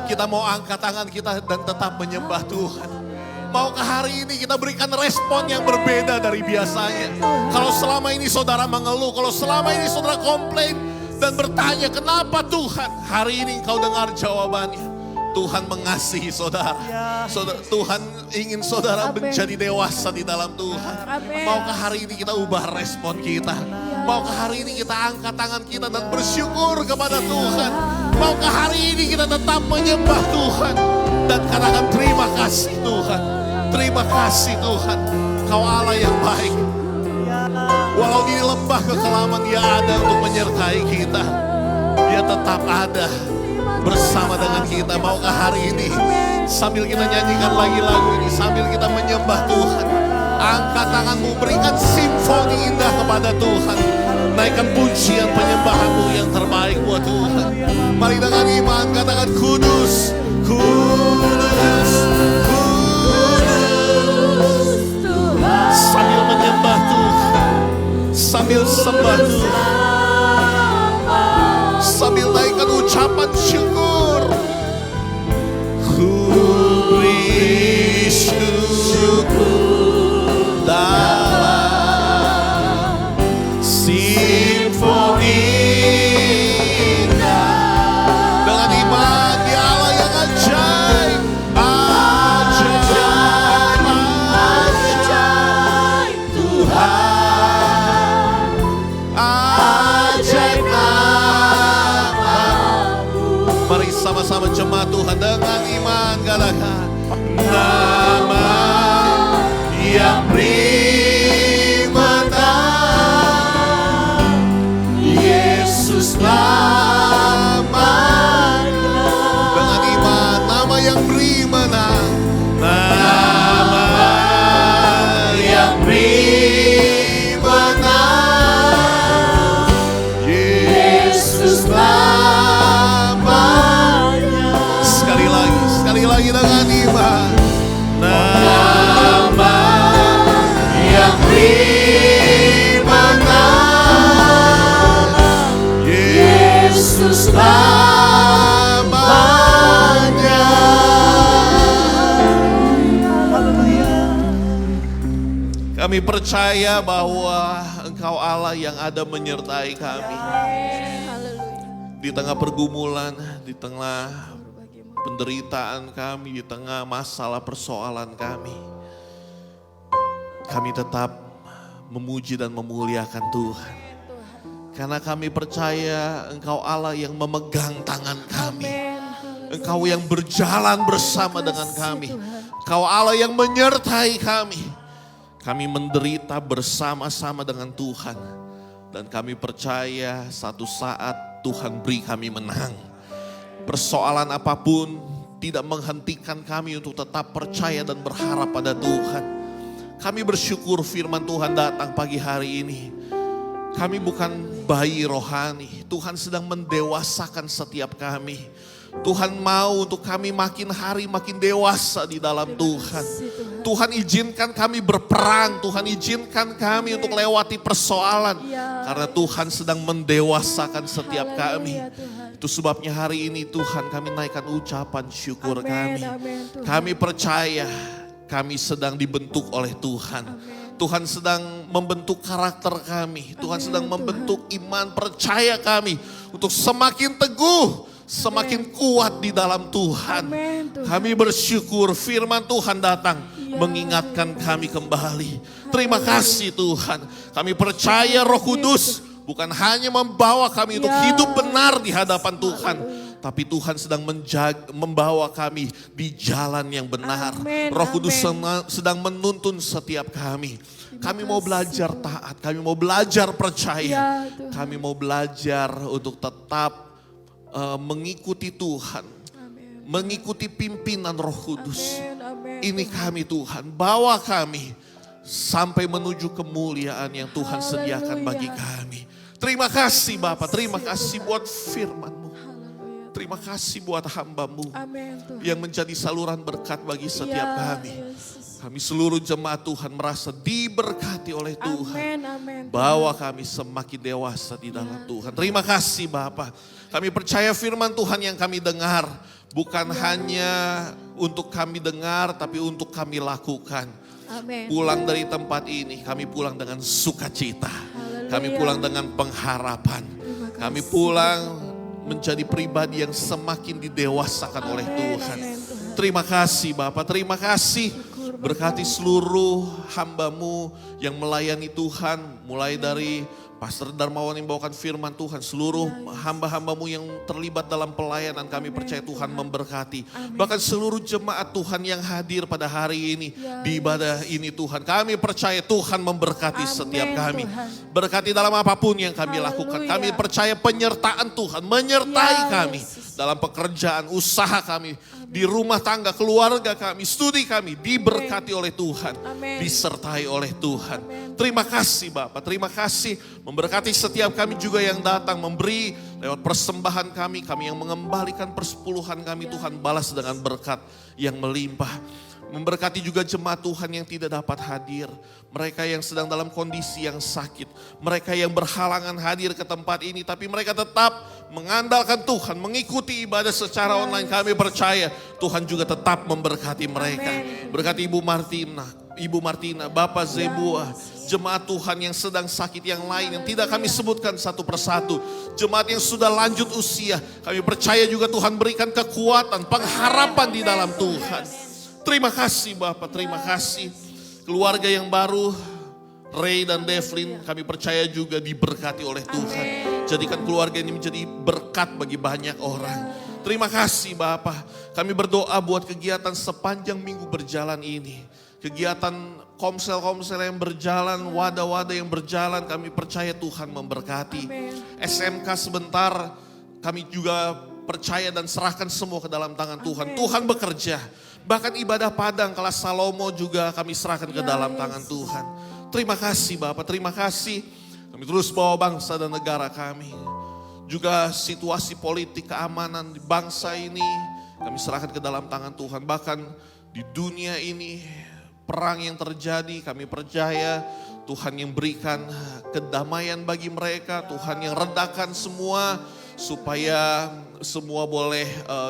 kita mau angkat tangan kita dan tetap menyembah Tuhan? Maukah hari ini kita berikan respon yang berbeda dari biasanya? Kalau selama ini saudara mengeluh, kalau selama ini saudara komplain dan bertanya kenapa Tuhan, hari ini engkau dengar jawabannya. Tuhan mengasihi saudara. Tuhan ingin saudara menjadi dewasa di dalam Tuhan. Maukah hari ini kita ubah respon kita? Maukah hari ini kita angkat tangan kita dan bersyukur kepada Tuhan? Maukah hari ini kita tetap menyembah Tuhan dan katakan terima kasih Tuhan. Terima kasih Tuhan. Kau Allah yang baik. Walau di lembah kekelaman Dia ada untuk menyertai kita. Dia tetap ada bersama dengan kita. Maukah hari ini sambil kita nyanyikan lagi lagu ini, sambil kita menyembah Tuhan, angkat tanganmu, berikan simfoni indah kepada Tuhan, naikkan pujian penyembahanmu yang terbaik buat Tuhan. Mari dengan iman katakan kudus, kudus, kudus Tuhan. Sambil menyembah Tuhan, sambil sembah Tuhan, sambil naikkan ucapan syukur. Ku beri syukur dalam simfoni indah. Dengan iman di Allah yang ajaib, ajaib, ajaib Tuhan, ajaib. Mari sama-sama jemaat Tuhan dengan iman katakan nama yang beri menang, Yesus namanya. Dengan iman nama yang beri menang, nama yang beri menang, Yesus namanya. Sekali lagi dengan iman. Nama yang beri menang, Yesus namanya. Kami percaya bahwa Engkau Allah yang ada menyertai kami. Di tengah pergumulan, di tengah penderitaan kami, di tengah masalah persoalan kami tetap memuji dan memuliakan Tuhan. Karena kami percaya Engkau Allah yang memegang tangan kami. Engkau yang berjalan bersama dengan kami. Engkau Allah yang menyertai kami. Kami menderita bersama-sama dengan Tuhan. Dan kami percaya satu saat Tuhan beri kami menang. Persoalan apapun tidak menghentikan kami untuk tetap percaya dan berharap pada Tuhan. Kami bersyukur firman Tuhan datang pagi hari ini. Kami bukan bayi rohani. Tuhan sedang mendewasakan setiap kami. Tuhan mau untuk kami makin hari makin dewasa di dalam Tuhan. Tuhan izinkan kami berperang. Tuhan izinkan kami untuk lewati persoalan. Karena Tuhan sedang mendewasakan setiap kami. Itu sebabnya hari ini Tuhan kami naikkan ucapan syukur kami. Kami percaya kami sedang dibentuk oleh Tuhan. Tuhan sedang membentuk karakter kami. Tuhan sedang membentuk iman percaya kami untuk semakin teguh, semakin kuat di dalam Tuhan. Kami bersyukur firman Tuhan datang mengingatkan kami kembali. Terima kasih Tuhan. Kami percaya Roh Kudus bukan hanya membawa kami untuk hidup benar di hadapan Tuhan. Tapi Tuhan sedang membawa kami di jalan yang benar. Roh Kudus sedang menuntun setiap kami. Kami mau belajar taat, kami mau belajar percaya. Kami mau belajar untuk tetap mengikuti Tuhan. Mengikuti pimpinan Roh Kudus. Ini kami Tuhan, bawa kami sampai menuju kemuliaan yang Tuhan sediakan bagi kami. Terima kasih Bapa, terima kasih buat firman-Mu. Haleluya. Terima kasih buat hamba-Mu Amin Tuhan. yang menjadi saluran berkat bagi setiap Ya, kami. Yesus. Kami seluruh jemaat Tuhan merasa diberkati oleh Tuhan. Amin, amin. Bawa kami semakin dewasa di dalam Tuhan. Terima kasih Bapa. Kami percaya firman Tuhan yang kami dengar bukan hanya untuk kami dengar tapi untuk kami lakukan. Amin. Pulang dari tempat ini kami pulang dengan sukacita. Haleluya. Kami pulang dengan pengharapan. Kami pulang menjadi pribadi yang semakin didewasakan oleh Tuhan. Amin, Tuhan. Terima kasih Bapak, terima kasih. Berkati seluruh hamba-Mu yang melayani Tuhan. Mulai dari Pastor Darmawan yang bawakan firman Tuhan. Seluruh hamba-hamba-Mu yang terlibat dalam pelayanan kami percaya Tuhan memberkati. Bahkan seluruh jemaat Tuhan yang hadir pada hari ini. Di ibadah ini Tuhan. Kami percaya Tuhan memberkati Amin, setiap kami. Tuhan. Berkati dalam apapun yang kami lakukan. Kami percaya penyertaan Tuhan menyertai Ya, kami. Yesus. Dalam pekerjaan, usaha kami. Di rumah tangga, keluarga kami, studi kami. Diberkati oleh Tuhan. Amin. Disertai oleh Tuhan. Terima kasih Bapak, terima kasih. Memberkati setiap kami juga yang datang. Memberi lewat persembahan kami. Kami yang mengembalikan persepuluhan kami. Tuhan balas dengan berkat yang melimpah. Memberkati juga jemaat Tuhan yang tidak dapat hadir. Mereka yang sedang dalam kondisi yang sakit. Mereka yang berhalangan hadir ke tempat ini. Tapi mereka tetap mengandalkan Tuhan. Mengikuti ibadah secara online. Kami percaya Tuhan juga tetap memberkati mereka. Berkati Ibu Martina, Bapak Zebua. Jemaat Tuhan yang sedang sakit yang lain. Yang tidak kami sebutkan satu persatu. Jemaat yang sudah lanjut usia. Kami percaya juga Tuhan berikan kekuatan. Pengharapan di dalam Tuhan. Terima kasih Bapak, terima kasih. Keluarga yang baru, Ray dan Devlin, kami percaya juga diberkati oleh Tuhan. Jadikan keluarga ini menjadi berkat bagi banyak orang. Terima kasih Bapak. Kami berdoa buat kegiatan sepanjang minggu berjalan ini. Kegiatan komsel-komsel yang berjalan, wadah-wadah yang berjalan, kami percaya Tuhan memberkati. SMK sebentar, kami juga percaya dan serahkan semua ke dalam tangan Tuhan. Tuhan bekerja. Bahkan ibadah padang kelas Salomo juga kami serahkan ke dalam tangan Tuhan. Terima kasih Bapak, terima kasih. Kami terus bawa bangsa dan negara kami. Juga situasi politik keamanan di bangsa ini kami serahkan ke dalam tangan Tuhan. Bahkan di dunia ini perang yang terjadi kami percaya Tuhan yang berikan kedamaian bagi mereka. Tuhan yang redakan semua supaya semua boleh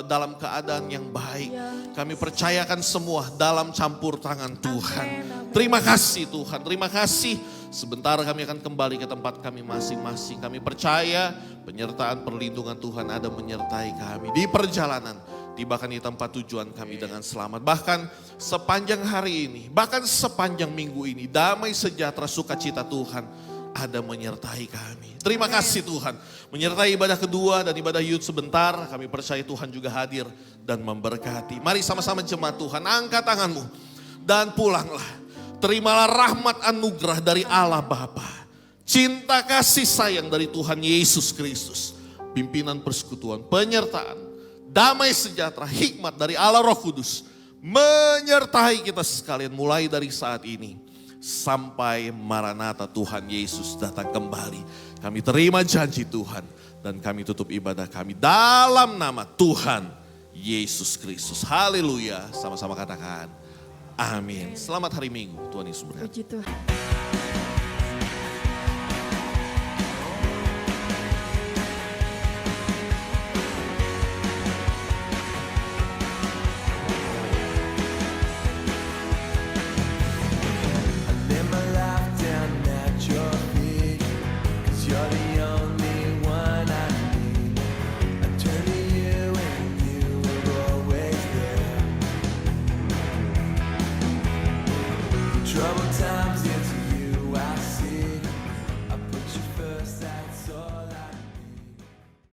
dalam keadaan yang baik. Kami percayakan semua dalam campur tangan Tuhan. Terima kasih Tuhan, terima kasih. Sebentar kami akan kembali ke tempat kami masing-masing. Kami percaya penyertaan perlindungan Tuhan ada menyertai kami di perjalanan. Tibakan di tempat tujuan kami dengan selamat. Bahkan sepanjang hari ini, bahkan sepanjang minggu ini, damai sejahtera sukacita Tuhan ada menyertai kami. Terima kasih Tuhan. Menyertai ibadah kedua dan ibadah youth sebentar. Kami percaya Tuhan juga hadir dan memberkati. Mari sama-sama jemaat Tuhan, angkat tanganmu dan pulanglah. Terimalah rahmat anugerah dari Allah Bapa. Cinta kasih sayang dari Tuhan Yesus Kristus. Pimpinan persekutuan, penyertaan, damai sejahtera, hikmat dari Allah Roh Kudus. Menyertai kita sekalian mulai dari saat ini. Sampai Maranatha Tuhan Yesus datang kembali. Kami terima janji Tuhan. Dan kami tutup ibadah kami dalam nama Tuhan Yesus Kristus. Haleluya. Sama-sama katakan amin. Selamat hari Minggu. Tuhan Yesus berkati. Puji Tuhan. Live my life down at your feet, 'cause you're the only one I need. I turn to you and you are always there. Troubled times,